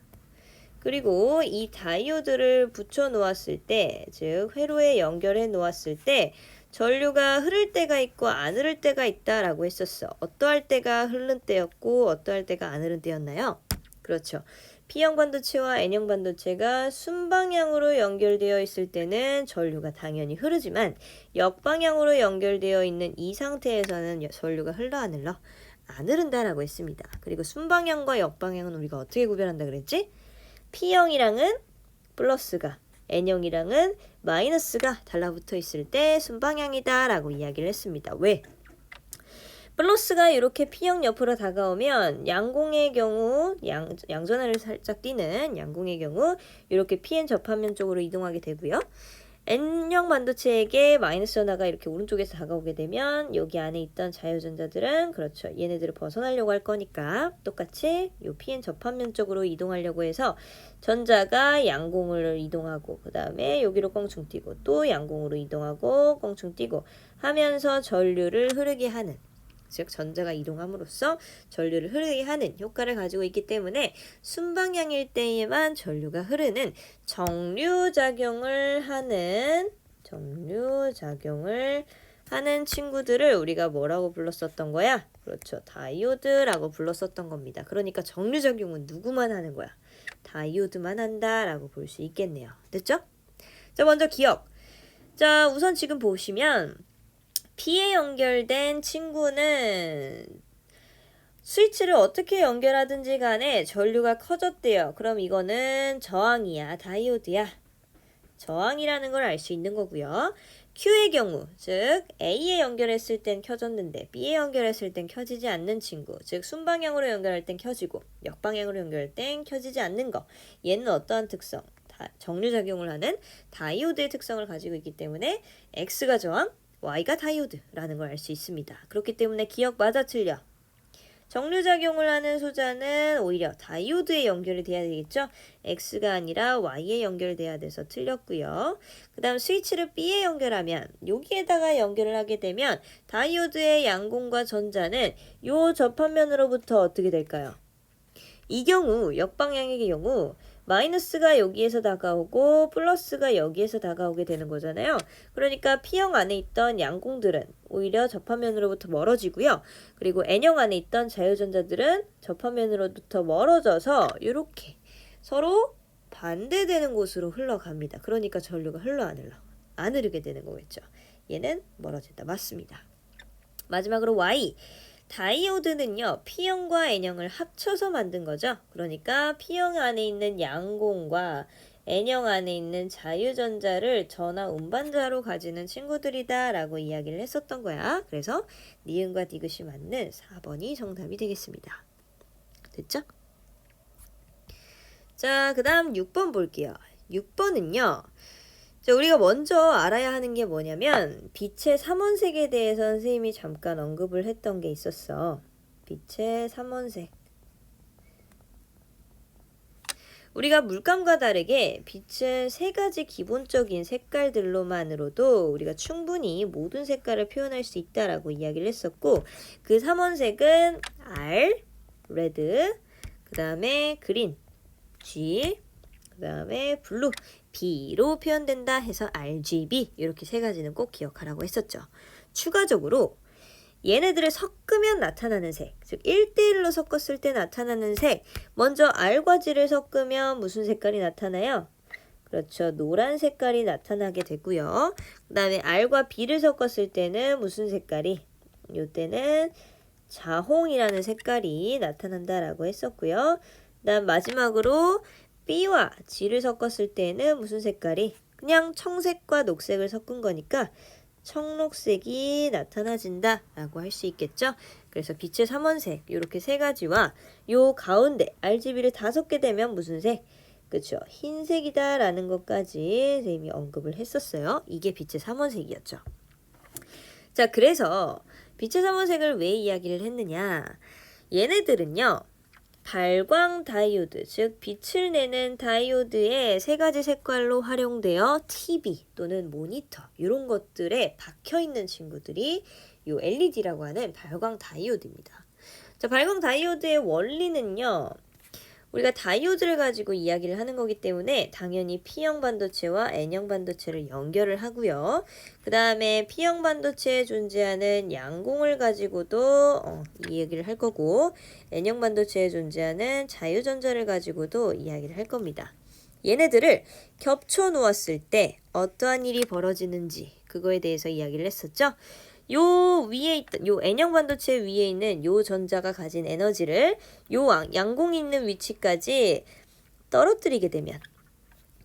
A: 그리고 이 다이오드를 붙여 놓았을 때, 즉 회로에 연결해 놓았을 때 전류가 흐를 때가 있고 안 흐를 때가 있다라고 했었어. 어떠할 때가 흐른 때였고 어떠할 때가 안 흐른 때였나요? 그렇죠. P형 반도체와 N형 반도체가 순방향으로 연결되어 있을 때는 전류가 당연히 흐르지만 역방향으로 연결되어 있는 이 상태에서는 전류가 흘러 안 흘러? 안 흐른다라고 했습니다. 그리고 순방향과 역방향은 우리가 어떻게 구별한다 그랬지? P형이랑은 플러스가 N형이랑은 마이너스가 달라붙어 있을 때 순방향이다 라고 이야기를 했습니다. 왜? 플러스가 이렇게 P형 옆으로 다가오면 양공의 경우 양전하를 살짝 띄는 양공의 경우 이렇게 PN 접합면 쪽으로 이동하게 되고요. N형 반도체에게 마이너스 전하가 이렇게 오른쪽에서 다가오게 되면 여기 안에 있던 자유전자들은 그렇죠. 얘네들을 벗어나려고 할 거니까 똑같이 요 PN 접합면 쪽으로 이동하려고 해서 전자가 양공을 이동하고 그 다음에 여기로 껑충 띄고 또 양공으로 이동하고 껑충 띄고 하면서 전류를 흐르게 하는 즉 전자가 이동함으로써 전류를 흐르게 하는 효과를 가지고 있기 때문에 순방향일 때에만 전류가 흐르는 정류작용을 하는 친구들을 우리가 뭐라고 불렀었던 거야? 그렇죠. 다이오드라고 불렀었던 겁니다. 그러니까 정류작용은 누구만 하는 거야? 다이오드만 한다라고 볼 수 있겠네요. 됐죠? 자, 먼저 기억. 자, 우선 지금 보시면 P에 연결된 친구는 스위치를 어떻게 연결하든지 간에 전류가 커졌대요. 그럼 이거는 저항이야, 다이오드야. 저항이라는 걸 알 수 있는 거고요. Q의 경우, 즉 A에 연결했을 땐 켜졌는데 B에 연결했을 땐 켜지지 않는 친구, 즉 순방향으로 연결할 땐 켜지고 역방향으로 연결할 땐 켜지지 않는 거. 얘는 어떠한 특성? 정류작용을 하는 다이오드의 특성을 가지고 있기 때문에 X가 저항, Y가 다이오드라는 걸 알 수 있습니다. 그렇기 때문에 기억 맞아 틀려. 정류작용을 하는 소자는 오히려 다이오드에 연결이 돼야 되겠죠. X가 아니라 Y에 연결돼야 돼서 틀렸고요. 그 다음 스위치를 B에 연결하면 여기에다가 연결을 하게 되면 다이오드의 양공과 전자는 요 접합면으로부터 어떻게 될까요? 이 경우 역방향의 경우 마이너스가 여기에서 다가오고 플러스가 여기에서 다가오게 되는 거잖아요. 그러니까 P형 안에 있던 양공들은 오히려 접합면으로부터 멀어지고요. 그리고 N형 안에 있던 자유전자들은 접합면으로부터 멀어져서 이렇게 서로 반대되는 곳으로 흘러갑니다. 그러니까 전류가 흘러 안 흐르게 되는 거겠죠. 얘는 멀어진다. 맞습니다. 마지막으로 Y. 다이오드는요, P형과 N형을 합쳐서 만든 거죠. 그러니까 P형 안에 있는 양공과 N형 안에 있는 자유전자를 전하 운반자로 가지는 친구들이다 라고 이야기를 했었던 거야. 그래서 니은과 디귿이 맞는 4번이 정답이 되겠습니다. 됐죠? 자, 그 다음 6번 볼게요. 6번은요. 자, 우리가 먼저 알아야 하는 게 뭐냐면 빛의 삼원색에 대해서 선생님이 잠깐 언급을 했던 게 있었어. 빛의 삼원색. 우리가 물감과 다르게 빛은 세 가지 기본적인 색깔들로만으로도 우리가 충분히 모든 색깔을 표현할 수 있다라고 이야기를 했었고 그 삼원색은 R, 레드, 그 다음에 그린, G, 그 다음에 블루, B로 표현된다 해서 RGB 이렇게 세 가지는 꼭 기억하라고 했었죠. 추가적으로 얘네들을 섞으면 나타나는 색, 즉 1대1로 섞었을 때 나타나는 색, 먼저 R과 G를 섞으면 무슨 색깔이 나타나요? 그렇죠. 노란 색깔이 나타나게 되고요. 그 다음에 R과 B를 섞었을 때는 무슨 색깔이? 이때는 자홍이라는 색깔이 나타난다라고 했었고요. 그 다음 마지막으로 B와 G를 섞었을 때는 무슨 색깔이? 그냥 청색과 녹색을 섞은 거니까 청록색이 나타나진다 라고 할 수 있겠죠. 그래서 빛의 삼원색 이렇게 세 가지와 요 가운데 RGB를 다 섞게 되면 무슨 색? 그렇죠. 흰색이다 라는 것까지 선생님이 언급을 했었어요. 이게 빛의 삼원색이었죠. 자, 그래서 빛의 삼원색을 왜 이야기를 했느냐? 얘네들은요. 발광 다이오드, 즉 빛을 내는 다이오드의 세 가지 색깔로 활용되어 TV 또는 모니터 이런 것들에 박혀있는 친구들이 이 LED라고 하는 발광 다이오드입니다. 자, 발광 다이오드의 원리는요. 우리가 다이오드를 가지고 이야기를 하는 거기 때문에 당연히 P형 반도체와 N형 반도체를 연결을 하고요. 그 다음에 P형 반도체에 존재하는 양공을 가지고도 이 얘기를 할 거고 N형 반도체에 존재하는 자유전자를 가지고도 이야기를 할 겁니다. 얘네들을 겹쳐 놓았을 때 어떠한 일이 벌어지는지 그거에 대해서 이야기를 했었죠. 요 위에 있던 요 N형 반도체 위에 있는 요 전자가 가진 에너지를 요 양공이 있는 위치까지 떨어뜨리게 되면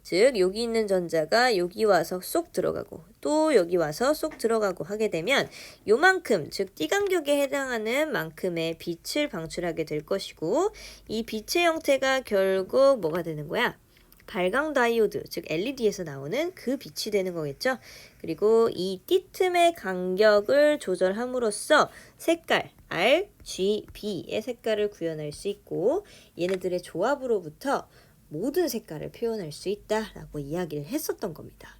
A: 즉 여기 있는 전자가 여기 와서 쏙 들어가고 또 여기 와서 쏙 들어가고 하게 되면 요만큼 즉 D간격에 해당하는 만큼의 빛을 방출하게 될 것이고 이 빛의 형태가 결국 뭐가 되는 거야? 발광 다이오드 즉 LED에서 나오는 그 빛이 되는 거겠죠. 그리고 이 띠틈의 간격을 조절함으로써 색깔 RGB의 색깔을 구현할 수 있고 얘네들의 조합으로부터 모든 색깔을 표현할 수 있다라고 이야기를 했었던 겁니다.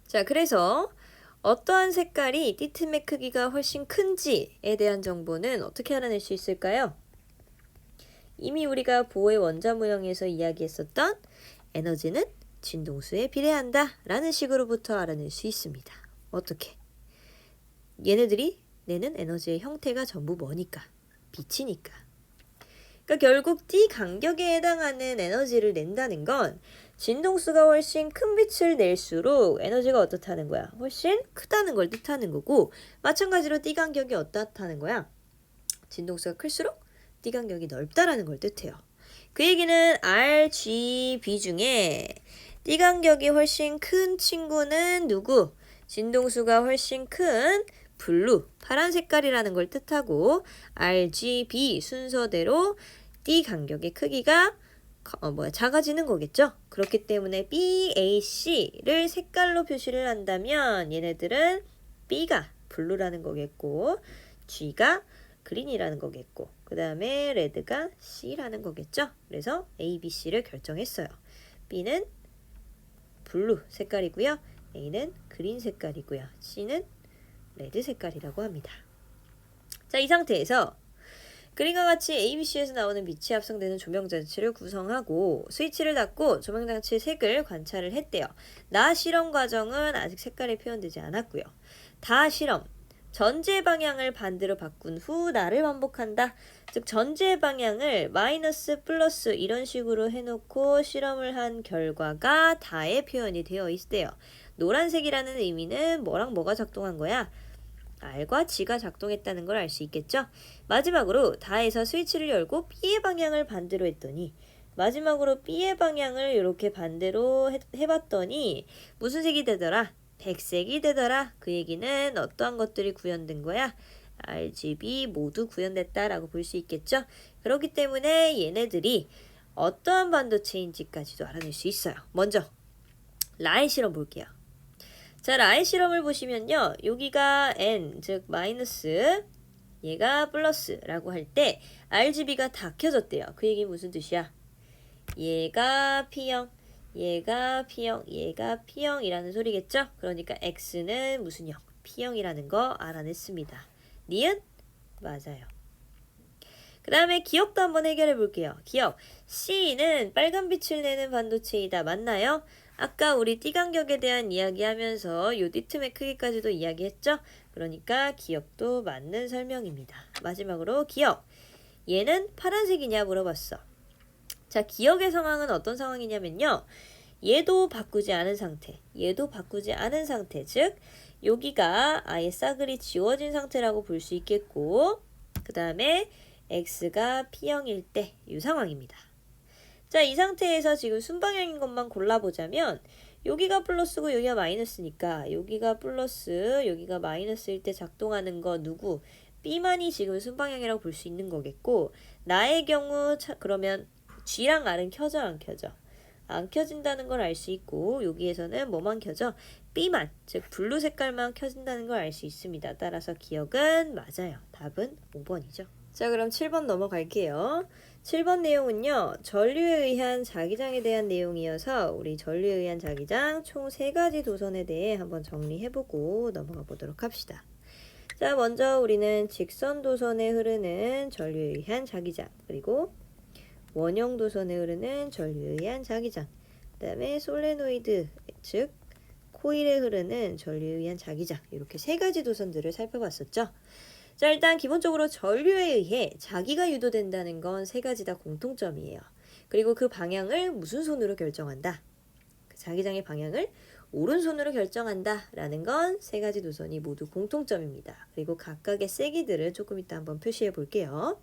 A: 자, 그래서 어떠한 색깔이 띠틈의 크기가 훨씬 큰지에 대한 정보는 어떻게 알아낼 수 있을까요? 이미 우리가 보의 원자 모형에서 이야기했었던 에너지는 진동수에 비례한다 라는 식으로부터 알아낼 수 있습니다. 어떻게? 얘네들이 내는 에너지의 형태가 전부 뭐니까? 빛이니까. 그러니까 결국 D 간격에 해당하는 에너지를 낸다는 건 진동수가 훨씬 큰 빛을 낼수록 에너지가 어떻다는 거야? 훨씬 크다는 걸 뜻하는 거고 마찬가지로 D 간격이 어떻다는 거야? 진동수가 클수록 D 간격이 넓다라는 걸 뜻해요. 그 얘기는 RGB 중에 D 간격이 훨씬 큰 친구는 누구? 진동수가 훨씬 큰 블루, 파란 색깔이라는 걸 뜻하고 RGB 순서대로 D 간격의 크기가 작아지는 거겠죠. 그렇기 때문에 BAC를 색깔로 표시를 한다면 얘네들은 B가 블루라는 거겠고 G가 그린이라는 거겠고 그 다음에 레드가 C라는 거겠죠. 그래서 ABC를 결정했어요. B는 블루 색깔이고요. A는 그린 색깔이고요. C는 레드 색깔이라고 합니다. 자, 이 상태에서 그림과 같이 ABC에서 나오는 빛이 합성되는 조명장치를 구성하고 스위치를 닫고 조명장치의 색을 관찰을 했대요. 나 실험 과정은 아직 색깔이 표현되지 않았고요. 다 실험, 전제 방향을 반대로 바꾼 후 나를 반복한다. 즉 전제 방향을 마이너스 플러스 이런 식으로 해놓고 실험을 한 결과가 다의 표현이 되어 있대요. 노란색이라는 의미는 뭐랑 뭐가 작동한 거야? R과 G가 작동했다는 걸 알 수 있겠죠? 마지막으로 다에서 스위치를 열고 B의 방향을 반대로 했더니 마지막으로 B의 방향을 이렇게 반대로 해봤더니 무슨 색이 되더라? 백색이 되더라. 그 얘기는 어떠한 것들이 구현된 거야? RGB 모두 구현됐다라고 볼 수 있겠죠? 그렇기 때문에 얘네들이 어떠한 반도체인지까지도 알아낼 수 있어요. 먼저 라인 실험 볼게요. 자, 라인 실험을 보시면요. 여기가 N, 즉 마이너스, 얘가 플러스라고 할 때 RGB가 다 켜졌대요. 그 얘기 무슨 뜻이야? 얘가 P형, 얘가 P형, 얘가 P형이라는 소리겠죠? 그러니까 X는 무슨 형? P형이라는 거 알아냈습니다. 니은? 맞아요. 그 다음에 기억도 한번 해결해 볼게요. 기억. C는 빨간 빛을 내는 반도체이다. 맞나요? 아까 우리 D간격에 대한 이야기하면서 요 띠틈의 크기까지도 이야기했죠? 그러니까 기억도 맞는 설명입니다. 마지막으로 기억. 얘는 파란색이냐 물어봤어. 자, 기억의 상황은 어떤 상황이냐면요. 얘도 바꾸지 않은 상태, 얘도 바꾸지 않은 상태. 즉 여기가 아예 싸그리 지워진 상태라고 볼 수 있겠고 그 다음에 X가 P형일 때 이 상황입니다. 자, 이 상태에서 지금 순방향인 것만 골라보자면 여기가 플러스고 여기가 마이너스니까 여기가 플러스 여기가 마이너스일 때 작동하는 거 누구? B만이 지금 순방향이라고 볼 수 있는 거겠고 나의 경우 그러면 G랑 R은 켜져 안 켜져? 안 켜진다는 걸 알 수 있고 여기에서는 뭐만 켜져? B만, 즉 블루 색깔만 켜진다는 걸 알 수 있습니다. 따라서 기억은 맞아요. 답은 5번이죠. 자, 그럼 7번 넘어갈게요. 7번 내용은요. 전류에 의한 자기장에 대한 내용이어서 우리 전류에 의한 자기장 총 3가지 도선에 대해 한번 정리해보고 넘어가 보도록 합시다. 자, 먼저 우리는 직선 도선에 흐르는 전류에 의한 자기장, 그리고 원형 도선에 흐르는 전류에 의한 자기장, 그 다음에 솔레노이드, 즉 코일에 흐르는 전류에 의한 자기장, 이렇게 3가지 도선들을 살펴봤었죠. 자, 일단 기본적으로 전류에 의해 자기가 유도된다는 건 3가지 다 공통점이에요. 그리고 그 방향을 무슨 손으로 결정한다? 그 자기장의 방향을 오른손으로 결정한다 라는 건 3가지 도선이 모두 공통점입니다. 그리고 각각의 세기들을 조금 이따 한번 표시해 볼게요.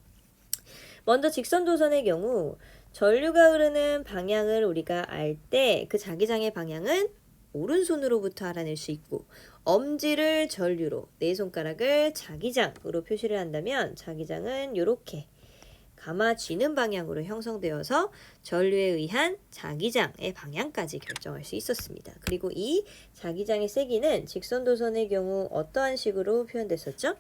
A: 먼저 직선도선의 경우 전류가 흐르는 방향을 우리가 알 때 그 자기장의 방향은 오른손으로부터 알아낼 수 있고 엄지를 전류로 네 손가락을 자기장으로 표시를 한다면 자기장은 이렇게 감아쥐는 방향으로 형성되어서 전류에 의한 자기장의 방향까지 결정할 수 있었습니다. 그리고 이 자기장의 세기는 직선도선의 경우 어떠한 식으로 표현됐었죠?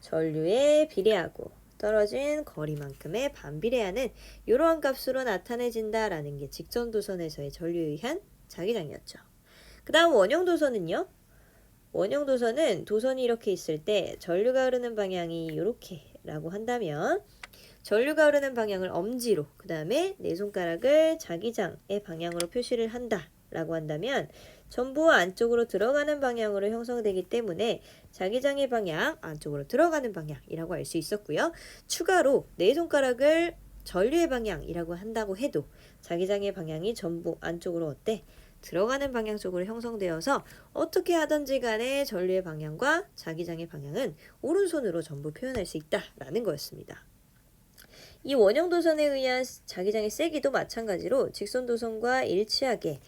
A: 전류에 비례하고 떨어진 거리만큼의 반비례하는 이러한 값으로 나타내진다라는 게 직선도선에서의 전류에 의한 자기장이었죠. 그 다음 원형도선은요. 원형도선은 도선이 이렇게 있을 때 전류가 흐르는 방향이 이렇게 라고 한다면 전류가 흐르는 방향을 엄지로 그 다음에 네 손가락을 자기장의 방향으로 표시를 한다 라고 한다면 전부 안쪽으로 들어가는 방향으로 형성되기 때문에 자기장의 방향 안쪽으로 들어가는 방향이라고 알 수 있었고요. 추가로 네 손가락을 전류의 방향이라고 한다고 해도 자기장의 방향이 전부 안쪽으로 어때? 들어가는 방향 쪽으로 형성되어서 어떻게 하든지 간에 전류의 방향과 자기장의 방향은 오른손으로 전부 표현할 수 있다라는 거였습니다. 이 원형도선에 의한 자기장의 세기도 마찬가지로 직선도선과 일치하게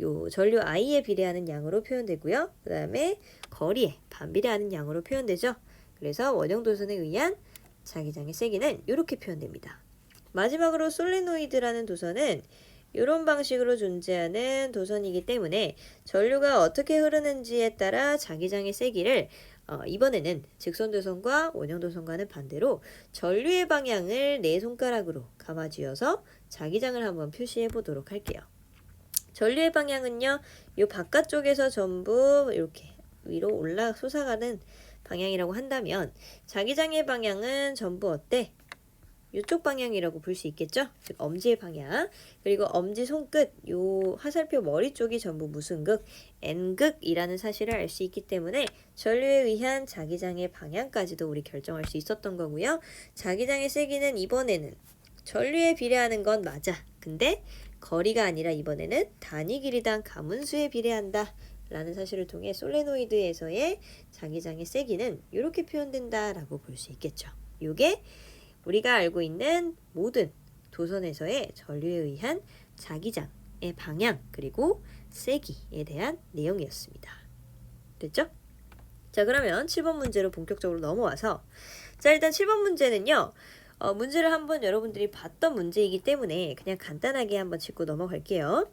A: 요 전류 I에 비례하는 양으로 표현되고요. 그 다음에 거리에 반비례하는 양으로 표현되죠. 그래서 원형도선에 의한 자기장의 세기는 이렇게 표현됩니다. 마지막으로 솔레노이드라는 도선은 이런 방식으로 존재하는 도선이기 때문에 전류가 어떻게 흐르는지에 따라 자기장의 세기를 이번에는 직선도선과 원형도선과는 반대로 전류의 방향을 네 손가락으로 감아쥐어서 자기장을 한번 표시해 보도록 할게요. 전류의 방향은요, 이 바깥쪽에서 전부 이렇게 위로 올라 솟아가는 방향이라고 한다면 자기장의 방향은 전부 어때? 이쪽 방향이라고 볼 수 있겠죠? 즉 엄지의 방향. 그리고 엄지 손끝 요 화살표 머리 쪽이 전부 무슨 극? N극이라는 사실을 알 수 있기 때문에 전류에 의한 자기장의 방향까지도 우리 결정할 수 있었던 거고요. 자기장의 세기는 이번에는 전류에 비례하는 건 맞아. 근데 거리가 아니라 이번에는 단위 길이당 가문수에 비례한다. 라는 사실을 통해 솔레노이드에서의 자기장의 세기는 이렇게 표현된다라고 볼 수 있겠죠. 요게 우리가 알고 있는 모든 도선에서의 전류에 의한 자기장의 방향 그리고 세기에 대한 내용이었습니다. 됐죠? 자, 그러면 7번 문제로 본격적으로 넘어와서 자, 일단 7번 문제는요. 문제를 한번 여러분들이 봤던 문제이기 때문에 그냥 간단하게 한번 짚고 넘어갈게요.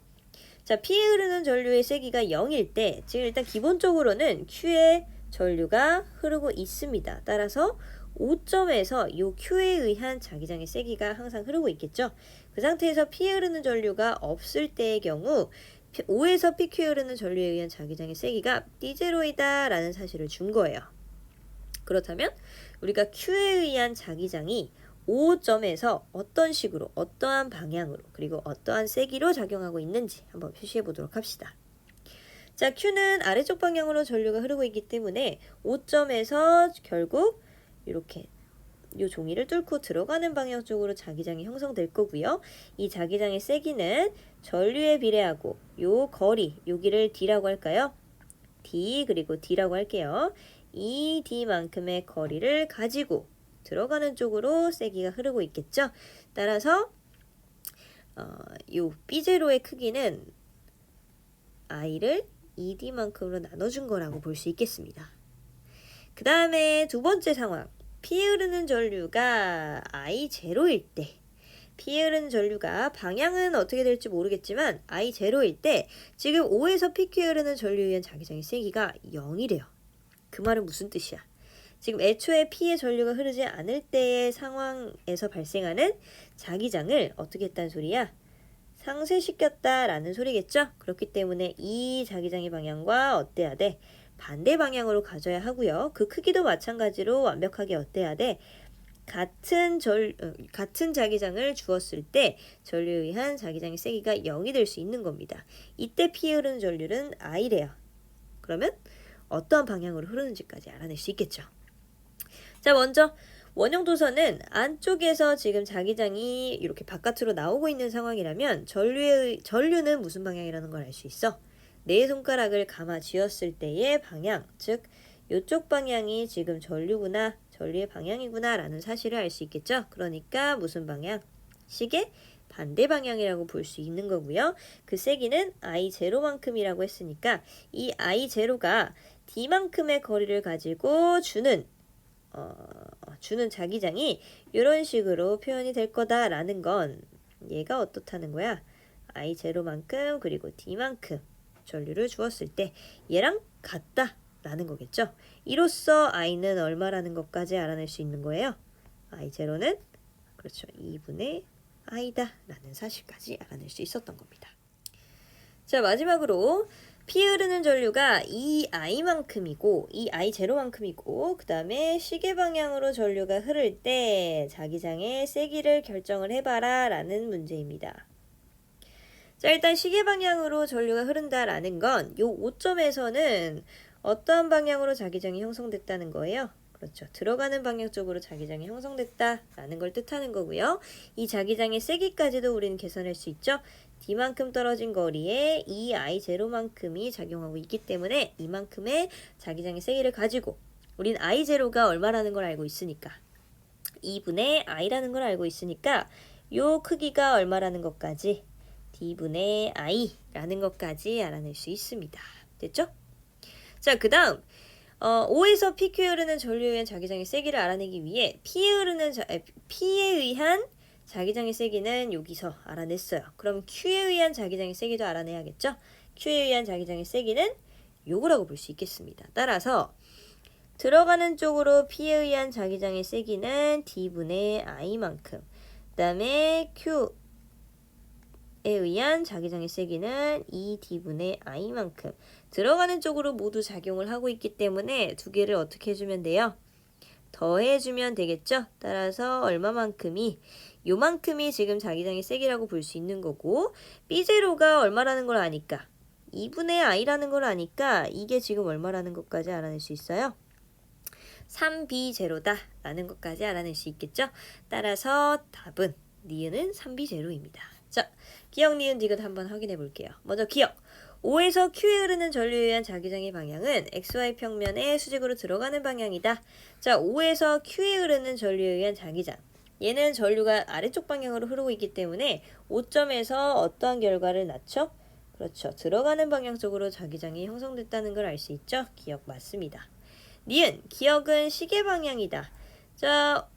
A: 자, P에 흐르는 전류의 세기가 0일 때 지금 일단 기본적으로는 Q에 전류가 흐르고 있습니다. 따라서 O점에서 이 Q에 의한 자기장의 세기가 항상 흐르고 있겠죠. 그 상태에서 P에 흐르는 전류가 없을 때의 경우 O에서 PQ에 흐르는 전류에 의한 자기장의 세기가 D0이다 라는 사실을 준 거예요. 그렇다면 우리가 Q에 의한 자기장이 O점에서 어떤 식으로 어떠한 방향으로 그리고 어떠한 세기로 작용하고 있는지 한번 표시해 보도록 합시다. 자, Q는 아래쪽 방향으로 전류가 흐르고 있기 때문에 O점에서 결국 이렇게 이 종이를 뚫고 들어가는 방향 쪽으로 자기장이 형성될 거고요. 이 자기장의 세기는 전류에 비례하고 요 거리, 여기를 D라고 할까요? D 그리고 D라고 할게요. 이 D만큼의 거리를 가지고 들어가는 쪽으로 세기가 흐르고 있겠죠. 따라서 요 B0의 크기는 I를 ED만큼으로 나눠준 거라고 볼 수 있겠습니다. 그 다음에 두 번째 상황. P에 흐르는 전류가 I0일 때 P에 흐르는 전류가 방향은 어떻게 될지 모르겠지만 I0일 때 지금 O에서 PQ에 흐르는 전류에 의한 자기장의 세기가 0이래요. 그 말은 무슨 뜻이야? 지금 애초에 P의 전류가 흐르지 않을 때의 상황에서 발생하는 자기장을 어떻게 했다는 소리야? 상쇄시켰다라는 소리겠죠? 그렇기 때문에 이 자기장의 방향과 어때야 돼? 반대 방향으로 가져야 하고요. 그 크기도 마찬가지로 완벽하게 어때야 돼? 같은 자기장을 주었을 때 전류에 의한 자기장의 세기가 0이 될 수 있는 겁니다. 이때 P에 흐르는 전류는 I래요. 그러면 어떠한 방향으로 흐르는지까지 알아낼 수 있겠죠. 자, 먼저 원형도선은 안쪽에서 지금 자기장이 이렇게 바깥으로 나오고 있는 상황이라면 전류는 무슨 방향이라는 걸 알 수 있어? 네 손가락을 감아 쥐었을 때의 방향, 즉 요쪽 방향이 지금 전류구나, 전류의 방향이구나 라는 사실을 알 수 있겠죠. 그러니까 무슨 방향? 시계 반대 방향이라고 볼 수 있는 거고요. 그 세기는 I0만큼이라고 했으니까 이 I0가 D만큼의 거리를 가지고 주는 자기장이 이런 식으로 표현이 될 거다라는 건 얘가 어떻다는 거야? I0만큼 그리고 D만큼 전류를 주었을 때 얘랑 같다라는 거겠죠. 이로써 I는 얼마라는 것까지 알아낼 수 있는 거예요. I0는 그렇죠. 2분의 I다 라는 사실까지 알아낼 수 있었던 겁니다. 자, 마지막으로 P 흐르는 전류가 이 I만큼이고 이 I0만큼이고 그 다음에 시계 방향으로 전류가 흐를 때 자기장의 세기를 결정을 해봐라 라는 문제입니다. 자, 일단 시계 방향으로 전류가 흐른다라는 건 요 5점에서는 어떠한 방향으로 자기장이 형성됐다는 거예요? 그렇죠. 들어가는 방향 쪽으로 자기장이 형성됐다라는 걸 뜻하는 거고요. 이 자기장의 세기까지도 우리는 계산할 수 있죠. D만큼 떨어진 거리에 이 I0만큼이 작용하고 있기 때문에 이만큼의 자기장의 세기를 가지고 우린 I0가 얼마라는 걸 알고 있으니까 2분의 I라는 걸 알고 있으니까 요 크기가 얼마라는 것까지 D분의 I라는 것까지 알아낼 수 있습니다. 됐죠? 자, 그 다음 O에서 PQ에 흐르는 전류에 의한 자기장의 세기를 알아내기 위해 P에 의한 자기장의 세기는 여기서 알아냈어요. 그럼 Q에 의한 자기장의 세기도 알아내야겠죠? Q에 의한 자기장의 세기는 요거라고 볼 수 있겠습니다. 따라서 들어가는 쪽으로 P에 의한 자기장의 세기는 D분의 I만큼, 그 다음에 Q에 의한 자기장의 세기는 2D분의 I만큼 들어가는 쪽으로 모두 작용을 하고 있기 때문에 두 개를 어떻게 해주면 돼요? 더해주면 되겠죠? 따라서 얼마만큼이 요만큼이 지금 자기장의 세기라고 볼 수 있는 거고 B0가 얼마라는 걸 아니까 2분의 I라는 걸 아니까 이게 지금 얼마라는 것까지 알아낼 수 있어요? 3B0다 라는 것까지 알아낼 수 있겠죠? 따라서 답은 니은은 3B0입니다. 자, 기억, 니은, 디귿 한번 확인해 볼게요. 먼저 기억. O에서 Q에 흐르는 전류에 의한 자기장의 방향은 XY 평면의 수직으로 들어가는 방향이다. 자, O에서 Q에 흐르는 전류에 의한 자기장. 얘는 전류가 아래쪽 방향으로 흐르고 있기 때문에 5점에서 어떠한 결과를 낳죠? 그렇죠. 들어가는 방향 쪽으로 자기장이 형성됐다는 걸 알 수 있죠? 기억 맞습니다. 니은, 기억은 시계 방향이다. 자,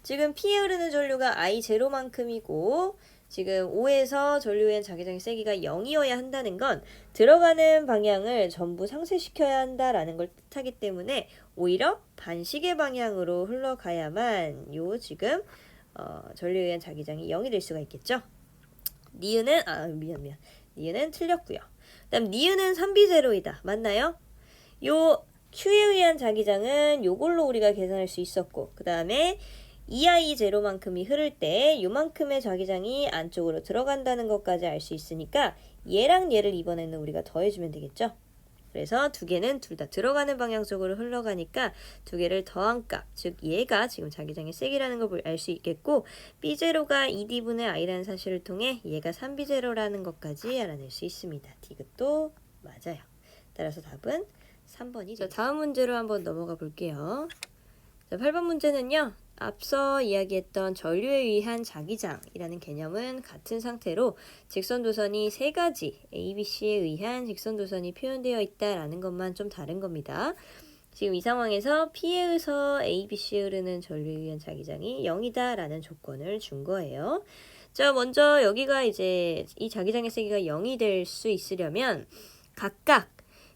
A: 지금 P에 흐르는 전류가 I0만큼이고 지금 O에서 전류에 자기장의 세기가 0이어야 한다는 건 들어가는 방향을 전부 상쇄시켜야 한다라는 걸 뜻하기 때문에 오히려 반시계 방향으로 흘러가야만 요 지금 전류에 의한 자기장이 0이 될 수가 있겠죠. 니은은 니은은 틀렸고요. 그다음 니은은 3B0이다. 맞나요? 요 Q에 의한 자기장은 요걸로 우리가 계산할 수 있었고 그 다음에 EI0만큼이 흐를 때 요만큼의 자기장이 안쪽으로 들어간다는 것까지 알 수 있으니까 얘랑 얘를 이번에는 우리가 더해주면 되겠죠. 그래서 두 개는 둘 다 들어가는 방향 쪽으로 흘러가니까 두 개를 더한 값, 즉 얘가 지금 자기장의 세기라는 걸 알 수 있겠고 B0가 2D분의 I라는 사실을 통해 얘가 3B0라는 것까지 알아낼 수 있습니다. 디귿도 맞아요. 따라서 답은 3번이죠. 다음 문제로 한번 넘어가 볼게요. 자, 8번 문제는요. 앞서 이야기했던 전류에 의한 자기장이라는 개념은 같은 상태로 직선도선이 세 가지 ABC에 의한 직선도선이 표현되어 있다라는 것만 좀 다른 겁니다. 지금 이 상황에서 P에 의해서 ABC에 흐르는 전류에 의한 자기장이 0이다 라는 조건을 준 거예요. 자, 먼저 여기가 이제 이 자기장의 세기가 0이 될 수 있으려면 각각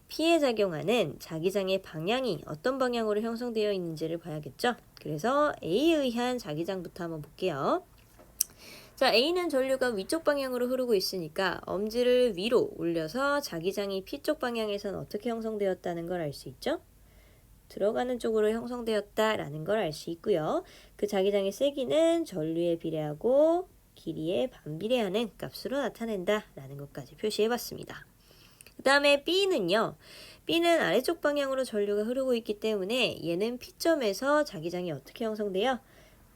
A: P에 작용하는 자기장의 방향이 어떤 방향으로 형성되어 있는지를 봐야겠죠. 그래서 A에 의한 자기장부터 한번 볼게요. 자, A는 전류가 위쪽 방향으로 흐르고 있으니까 엄지를 위로 올려서 자기장이 P쪽 방향에선 어떻게 형성되었다는 걸 알 수 있죠. 들어가는 쪽으로 형성되었다라는 걸 알 수 있고요. 그 자기장의 세기는 전류에 비례하고 길이에 반비례하는 값으로 나타낸다라는 것까지 표시해봤습니다. 그 다음에 B는요. B는 아래쪽 방향으로 전류가 흐르고 있기 때문에 얘는 P점에서 자기장이 어떻게 형성돼요?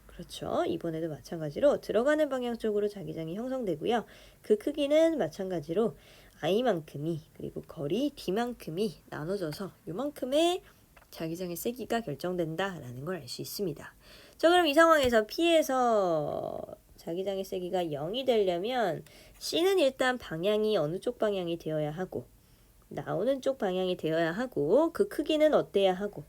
A: 그렇죠. 이번에도 마찬가지로 들어가는 방향 쪽으로 자기장이 형성되고요. 그 크기는 마찬가지로 I만큼이 그리고 거리 D만큼이 나눠져서 요만큼의 자기장의 세기가 결정된다라는 걸 알 수 있습니다. 자, 그럼 이 상황에서 P에서 자기장의 세기가 0이 되려면 C는 일단 방향이 어느 쪽 방향이 되어야 하고 나오는 쪽 방향이 되어야 하고 그 크기는 어때야 하고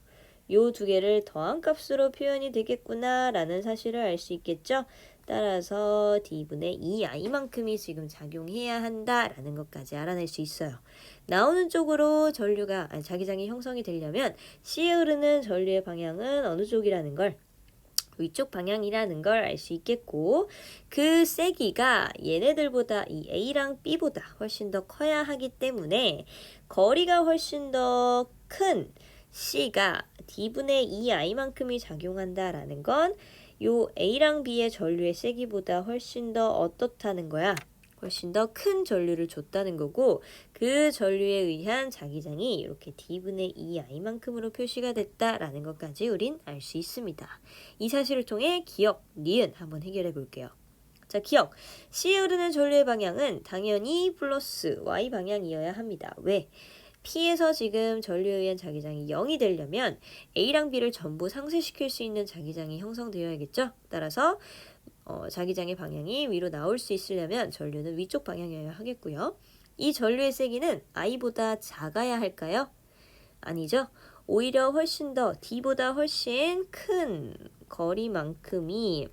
A: 요 두 개를 더한 값으로 표현이 되겠구나 라는 사실을 알 수 있겠죠. 따라서 D분의 2i만큼이 지금 작용해야 한다라는 것까지 알아낼 수 있어요. 나오는 쪽으로 자기장이 형성이 되려면 C에 흐르는 전류의 방향은 어느 쪽이라는 걸 위쪽 방향이라는 걸 알 수 있겠고 그 세기가 얘네들보다 이 A랑 B보다 훨씬 더 커야 하기 때문에 거리가 훨씬 더 큰 C가 D분의 2i만큼이 작용한다라는 건 요 A랑 B의 전류의 세기보다 훨씬 더 어떻다는 거야? 훨씬 더 큰 전류를 줬다는 거고 그 전류에 의한 자기장이 이렇게 D분의 2i만큼으로 표시가 됐다라는 것까지 우린 알 수 있습니다. 이 사실을 통해 기억, 니은 한번 해결해 볼게요. 자, 기억. C에 흐르는 전류의 방향은 당연히 플러스 Y 방향이어야 합니다. 왜? P에서 지금 전류에 의한 자기장이 0이 되려면 A랑 B를 전부 상쇄시킬 수 있는 자기장이 형성되어야겠죠? 따라서 자기장의 방향이 위로 나올 수 있으려면 전류는 위쪽 방향이어야 하겠고요. 이 전류의 세기는 I보다 작아야 할까요? 아니죠. 오히려 훨씬 더 D보다 훨씬 큰 거리만큼이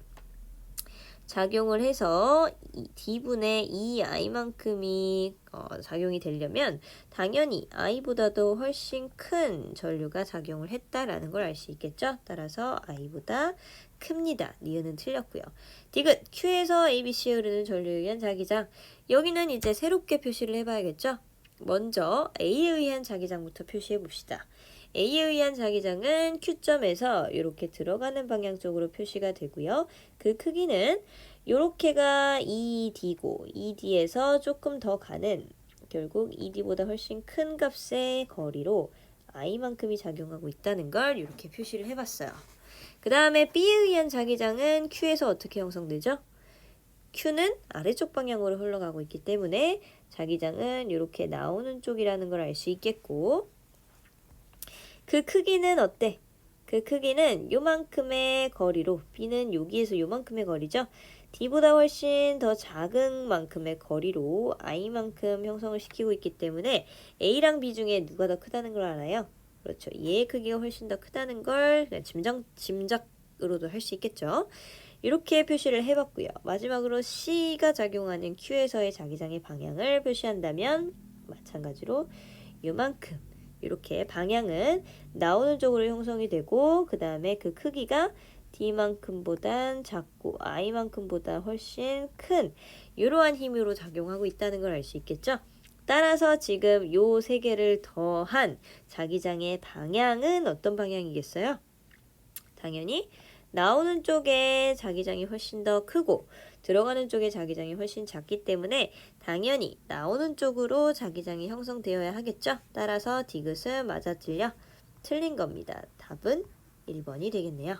A: 작용을 해서 D분의 2i만큼이 작용이 되려면 당연히 i보다도 훨씬 큰 전류가 작용을 했다라는 걸 알 수 있겠죠. 따라서 i보다 큽니다. 니은은 틀렸고요. 디귿 Q에서 ABC에 흐르는 전류에 의한 자기장. 여기는 이제 새롭게 표시를 해봐야겠죠. 먼저 A에 의한 자기장부터 표시해 봅시다. A에 의한 자기장은 Q점에서 이렇게 들어가는 방향 쪽으로 표시가 되고요. 그 크기는 요렇게가 ED고 ED에서 조금 더 가는 결국 ED보다 훨씬 큰 값의 거리로 I만큼이 작용하고 있다는 걸 이렇게 표시를 해봤어요. 그 다음에 B에 의한 자기장은 Q에서 어떻게 형성되죠? Q는 아래쪽 방향으로 흘러가고 있기 때문에 자기장은 이렇게 나오는 쪽이라는 걸 알 수 있겠고 그 크기는 어때? 그 크기는 요만큼의 거리로 B는 여기에서 요만큼의 거리죠. D보다 훨씬 더 작은 만큼의 거리로 I만큼 형성을 시키고 있기 때문에 A랑 B 중에 누가 더 크다는 걸 알아요? 그렇죠. 얘의 크기가 훨씬 더 크다는 걸 그냥 짐작으로도 할 수 있겠죠. 이렇게 표시를 해봤고요. 마지막으로 C가 작용하는 Q에서의 자기장의 방향을 표시한다면 마찬가지로 요만큼 이렇게 방향은 나오는 쪽으로 형성이 되고 그 다음에 그 크기가 D만큼보단 작고 I만큼보다 훨씬 큰 이러한 힘으로 작용하고 있다는 걸 알 수 있겠죠. 따라서 지금 요 세 개를 더한 자기장의 방향은 어떤 방향이겠어요? 당연히 나오는 쪽에 자기장이 훨씬 더 크고 들어가는 쪽에 자기장이 훨씬 작기 때문에 당연히 나오는 쪽으로 자기장이 형성되어야 하겠죠. 따라서 디귿은 맞아 틀려? 틀린 겁니다. 답은 1번이 되겠네요.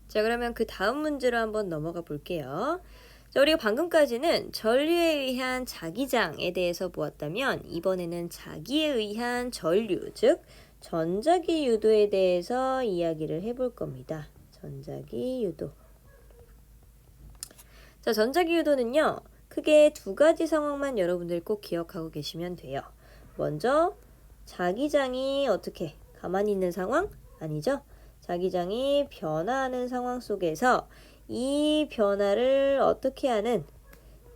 A: 자, 그러면 그 다음 문제로 한번 넘어가 볼게요. 자, 우리가 방금까지는 전류에 의한 자기장에 대해서 보았다면 이번에는 자기에 의한 전류, 즉 전자기 유도에 대해서 이야기를 해볼 겁니다. 전자기 유도. 자, 전자기 유도는요. 크게 두 가지 상황만 여러분들 꼭 기억하고 계시면 돼요. 먼저 자기장이 어떻게 가만히 있는 상황? 아니죠. 자기장이 변화하는 상황 속에서 이 변화를 어떻게 하는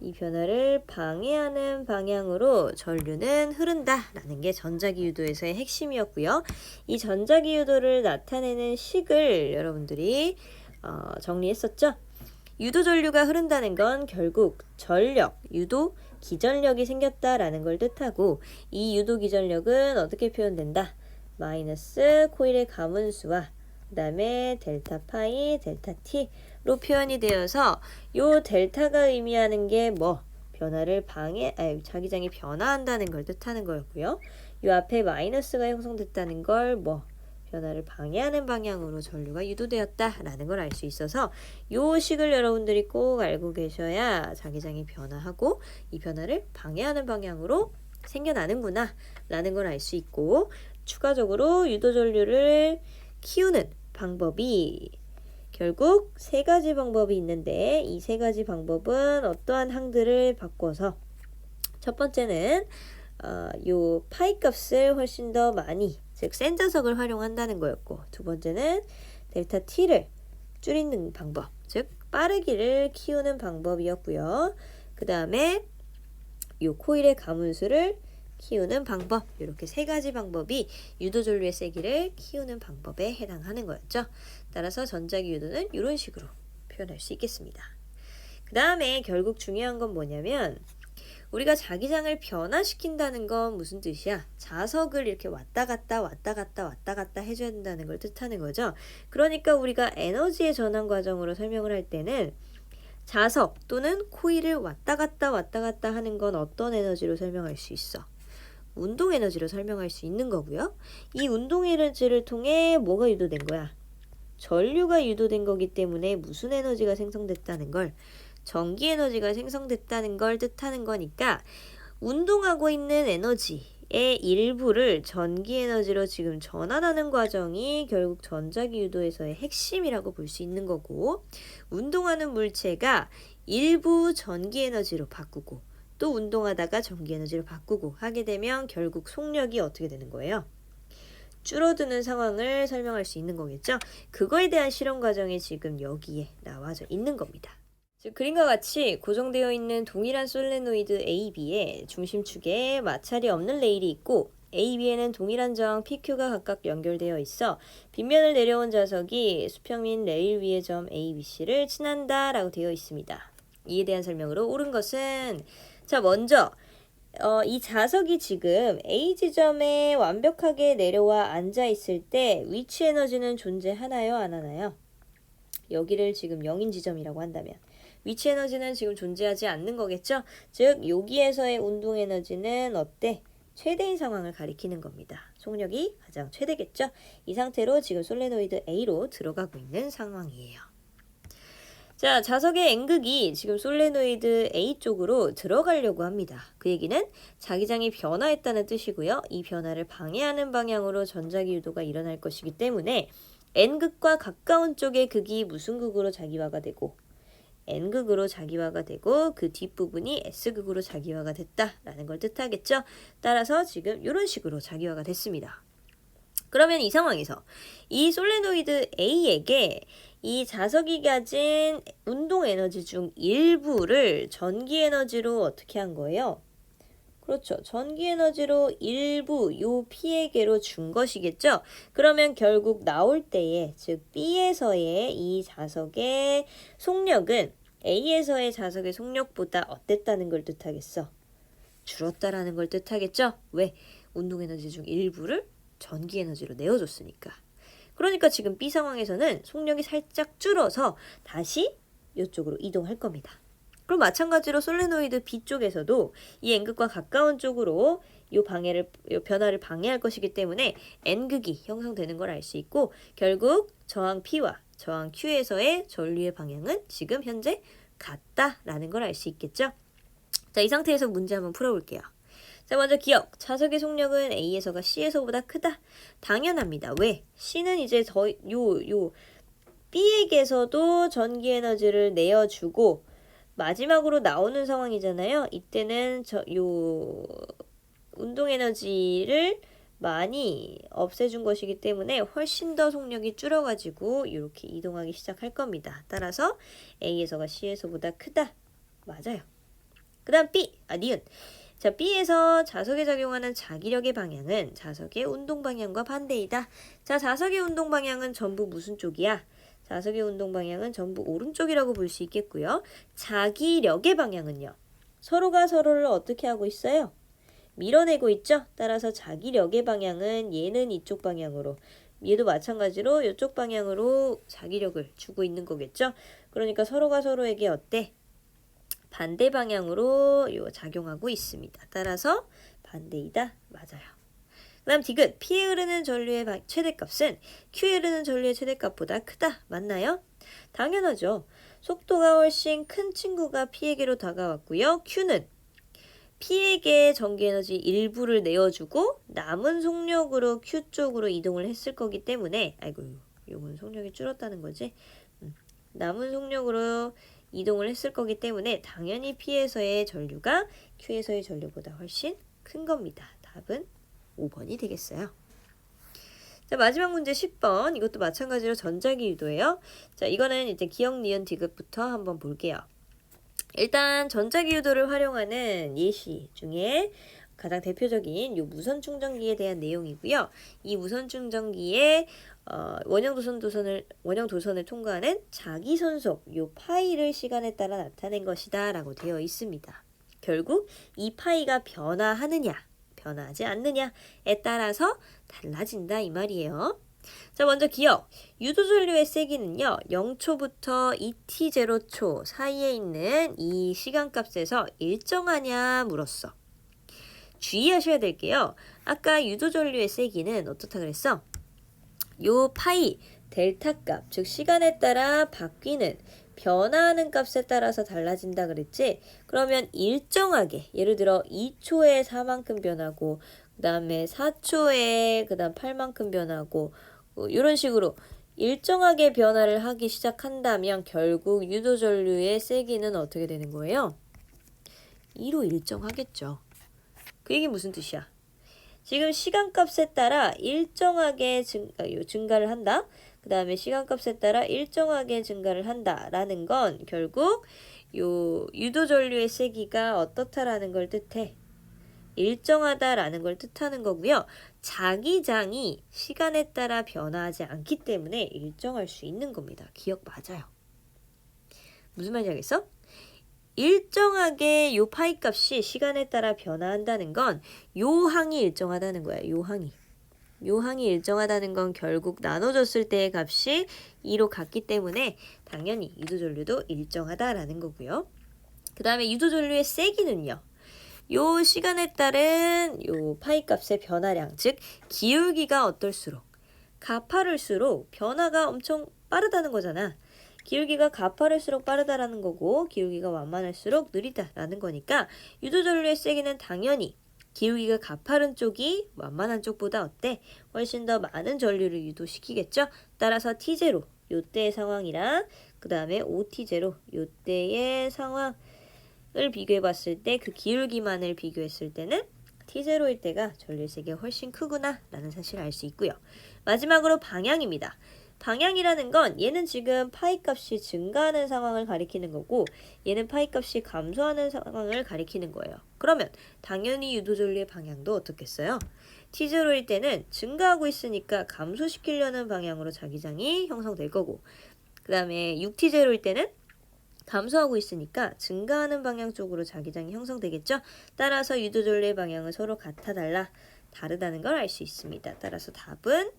A: 이 변화를 방해하는 방향으로 전류는 흐른다라는 게 전자기 유도에서의 핵심이었고요. 이 전자기 유도를 나타내는 식을 여러분들이 정리했었죠. 유도 전류가 흐른다는 건 결국 전력, 유도, 기전력이 생겼다라는 걸 뜻하고 이 유도 기전력은 어떻게 표현된다? 마이너스 코일의 가문수와 그 다음에 델타 파이, 델타 t로 표현이 되어서 요 델타가 의미하는 게 뭐? 변화를 자기장이 변화한다는 걸 뜻하는 거였고요. 요 앞에 마이너스가 형성됐다는 걸 뭐? 변화를 방해하는 방향으로 전류가 유도되었다라는 걸 알 수 있어서 요 식을 여러분들이 꼭 알고 계셔야 자기장이 변화하고 이 변화를 방해하는 방향으로 생겨나는구나 라는 걸 알 수 있고 추가적으로 유도전류를 키우는 방법이 결국 세 가지 방법이 있는데 이 세 가지 방법은 어떠한 항들을 바꿔서 첫 번째는 요 파이 값을 훨씬 더 많이, 즉 센 자석을 활용한다는 거였고, 두 번째는 델타 T를 줄이는 방법, 즉 빠르기를 키우는 방법이었고요. 그 다음에 요 코일의 가문수를 키우는 방법, 이렇게 세 가지 방법이 유도전류의 세기를 키우는 방법에 해당하는 거였죠. 따라서 전자기 유도는 이런 식으로 표현할 수 있겠습니다. 그 다음에 결국 중요한 건 뭐냐면 우리가 자기장을 변화시킨다는 건 무슨 뜻이야? 자석을 이렇게 왔다 갔다 해줘야 된다는 걸 뜻하는 거죠. 그러니까 우리가 에너지의 전환 과정으로 설명을 할 때는 자석 또는 코일을 왔다 갔다 하는 건 어떤 에너지로 설명할 수 있어? 운동 에너지로 설명할 수 있는 거고요. 이 운동 에너지를 통해 뭐가 유도된 거야? 전류가 유도된 거기 때문에 무슨 에너지가 생성됐다는 걸, 전기 에너지가 생성됐다는 걸 뜻하는 거니까 운동하고 있는 에너지의 일부를 전기 에너지로 지금 전환하는 과정이 결국 전자기 유도에서의 핵심이라고 볼 수 있는 거고, 운동하는 물체가 일부 전기 에너지로 바꾸고 또 운동하다가 전기 에너지로 바꾸고 하게 되면 결국 속력이 어떻게 되는 거예요? 줄어드는 상황을 설명할 수 있는 거겠죠? 그거에 대한 실험 과정이 지금 여기에 나와져 있는 겁니다. 즉 그림과 같이 고정되어 있는 동일한 솔레노이드 AB에 중심축에 마찰이 없는 레일이 있고 AB에는 동일한 저항 PQ가 각각 연결되어 있어 빗면을 내려온 자석이 수평 및 레일 위의 점 ABC를 친한다 라고 되어 있습니다. 이에 대한 설명으로 옳은 것은, 자 먼저 이 자석이 지금 A 지점에 완벽하게 내려와 앉아 있을 때 위치 에너지는 존재하나요? 안 하나요? 여기를 지금 0인 지점이라고 한다면 위치 에너지는 지금 존재하지 않는 거겠죠? 즉 여기에서의 운동 에너지는 어때? 최대인 상황을 가리키는 겁니다. 속력이 가장 최대겠죠? 이 상태로 지금 솔레노이드 A로 들어가고 있는 상황이에요. 자, 자석의 N극이 지금 솔레노이드 A 쪽으로 들어가려고 합니다. 그 얘기는 자기장이 변화했다는 뜻이고요. 이 변화를 방해하는 방향으로 전자기 유도가 일어날 것이기 때문에 N극과 가까운 쪽의 극이 무슨 극으로 자기화가 되고 N극으로 자기화가 되고 그 뒷부분이 S극으로 자기화가 됐다라는 걸 뜻하겠죠. 따라서 지금 이런 식으로 자기화가 됐습니다. 그러면 이 상황에서 이 솔레노이드 A에게 이 자석이 가진 운동 에너지 중 일부를 전기 에너지로 어떻게 한 거예요? 그렇죠. 전기 에너지로 일부 요 P에게로 준 것이겠죠. 그러면 결국 나올 때에, 즉 B에서의 이 자석의 속력은 A에서의 자석의 속력보다 어땠다는 걸 뜻하겠어? 줄었다라는 걸 뜻하겠죠. 왜? 운동 에너지 중 일부를 전기 에너지로 내어줬으니까. 그러니까 지금 B 상황에서는 속력이 살짝 줄어서 다시 이쪽으로 이동할 겁니다. 그럼 마찬가지로 솔레노이드 B 쪽에서도 이 N극과 가까운 쪽으로 요 변화를 방해할 것이기 때문에 N극이 형성되는 걸 알 수 있고, 결국 저항 P와 저항 Q에서의 전류의 방향은 지금 현재 같다라는 걸 알 수 있겠죠. 자, 이 상태에서 문제 한번 풀어볼게요. 자, 먼저 기억. 자석의 속력은 A에서가 C에서보다 크다. 당연합니다. 왜? C는 이제 B에게서도 전기 에너지를 내어주고 마지막으로 나오는 상황이잖아요. 이때는 운동 에너지를 많이 없애준 것이기 때문에 훨씬 더 속력이 줄어가지고 이렇게 이동하기 시작할 겁니다. 따라서 A에서가 C에서보다 크다. 맞아요. 그 다음 니은. 자, B에서 자석에 작용하는 자기력의 방향은 자석의 운동 방향과 반대이다. 자, 자석의 운동 방향은 전부 무슨 쪽이야? 자석의 운동 방향은 전부 오른쪽이라고 볼 수 있겠고요. 자기력의 방향은요. 서로가 서로를 어떻게 하고 있어요? 밀어내고 있죠. 따라서 자기력의 방향은 얘는 이쪽 방향으로, 얘도 마찬가지로 이쪽 방향으로 자기력을 주고 있는 거겠죠. 그러니까 서로가 서로에게 어때? 반대 방향으로 작용하고 있습니다. 따라서 반대이다. 맞아요. 그 다음 디귿. P에 흐르는 전류의 최대값은 Q에 흐르는 전류의 최대값보다 크다. 맞나요? 당연하죠. 속도가 훨씬 큰 친구가 P에게로 다가왔고요. Q는 P에게 전기에너지 일부를 내어주고 남은 속력으로 Q 쪽으로 이동을 했을 거기 때문에 아이고 요건 속력이 줄었다는 거지. 남은 속력으로 이동을 했을 거기 때문에 당연히 P에서의 전류가 Q에서의 전류보다 훨씬 큰 겁니다. 답은 5번이 되겠어요. 자, 마지막 문제 10번. 이것도 마찬가지로 전자기 유도예요. 자, 이거는 이제 기억, 니은, 디귿부터 한번 볼게요. 일단 전자기 유도를 활용하는 예시 중에 가장 대표적인 요 무선 충전기에 대한 내용이고요. 이 무선 충전기의 원형 도선을 통과하는 자기선속 요 파이를 시간에 따라 나타낸 것이다 라고 되어 있습니다. 결국 이 파이가 변화하느냐 변화하지 않느냐에 따라서 달라진다 이 말이에요. 자, 먼저 기억. 유도전류의 세기는요. 0초부터 2t0초 사이에 있는 이 시간값에서 일정하냐 물었어. 주의하셔야 될게요. 아까 유도전류의 세기는 어떻다 그랬어? 요 파이 델타 값, 즉 시간에 따라 바뀌는 변화하는 값에 따라서 달라진다 그랬지? 그러면 일정하게 예를 들어 2초에 4만큼 변하고 그 다음에 4초에 그 다음 8만큼 변하고 이런 식으로 일정하게 변화를 하기 시작한다면 결국 유도전류의 세기는 어떻게 되는 거예요? 2로 일정하겠죠. 그 얘기 무슨 뜻이야? 지금 시간값에 따라 일정하게 증가를 한다. 그 다음에 시간값에 따라 일정하게 증가를 한다라는 건 결국 요 유도전류의 세기가 어떻다라는 걸 뜻해. 일정하다라는 걸 뜻하는 거고요. 자기장이 시간에 따라 변화하지 않기 때문에 일정할 수 있는 겁니다. 기억 맞아요. 무슨 말인지 알겠어? 일정하게 요 파이 값이 시간에 따라 변화한다는 건 요 항이 일정하다는 거야. 요 항이 일정하다는 건 결국 나눠줬을 때의 값이 2로 같기 때문에 당연히 유도전류도 일정하다라는 거고요. 그 다음에 유도전류의 세기는요. 요 시간에 따른 요 파이 값의 변화량, 즉 기울기가 어떨수록 가파를수록 변화가 엄청 빠르다는 거잖아. 기울기가 가파를수록 빠르다라는 거고 기울기가 완만할수록 느리다라는 거니까 유도전류의 세기는 당연히 기울기가 가파른 쪽이 완만한 쪽보다 어때? 훨씬 더 많은 전류를 유도시키겠죠? 따라서 T0 요때의 상황이랑 그 다음에 OT0 요때의 상황을 비교해 봤을 때 그 기울기만을 비교했을 때는 T0일 때가 전류의 세기가 훨씬 크구나 라는 사실을 알 수 있고요. 마지막으로 방향입니다. 방향이라는 건 얘는 지금 파이 값이 증가하는 상황을 가리키는 거고 얘는 파이 값이 감소하는 상황을 가리키는 거예요. 그러면 당연히 유도전류의 방향도 어떻겠어요? T0일 때는 증가하고 있으니까 감소시키려는 방향으로 자기장이 형성될 거고 그 다음에 6T0일 때는 감소하고 있으니까 증가하는 방향 쪽으로 자기장이 형성되겠죠? 따라서 유도전류의 방향은 서로 다르다는 걸 알 수 있습니다. 따라서 답은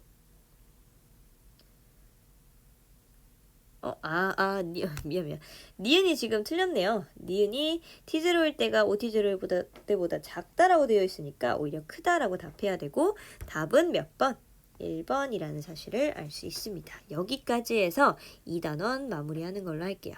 A: 미안. 니은이 지금 틀렸네요. 니은이 T0일 때가 OT0일 때보다 작다라고 되어 있으니까 오히려 크다라고 답해야 되고 답은 몇 번? 1번이라는 사실을 알 수 있습니다. 여기까지 해서 2단원 마무리하는 걸로 할게요.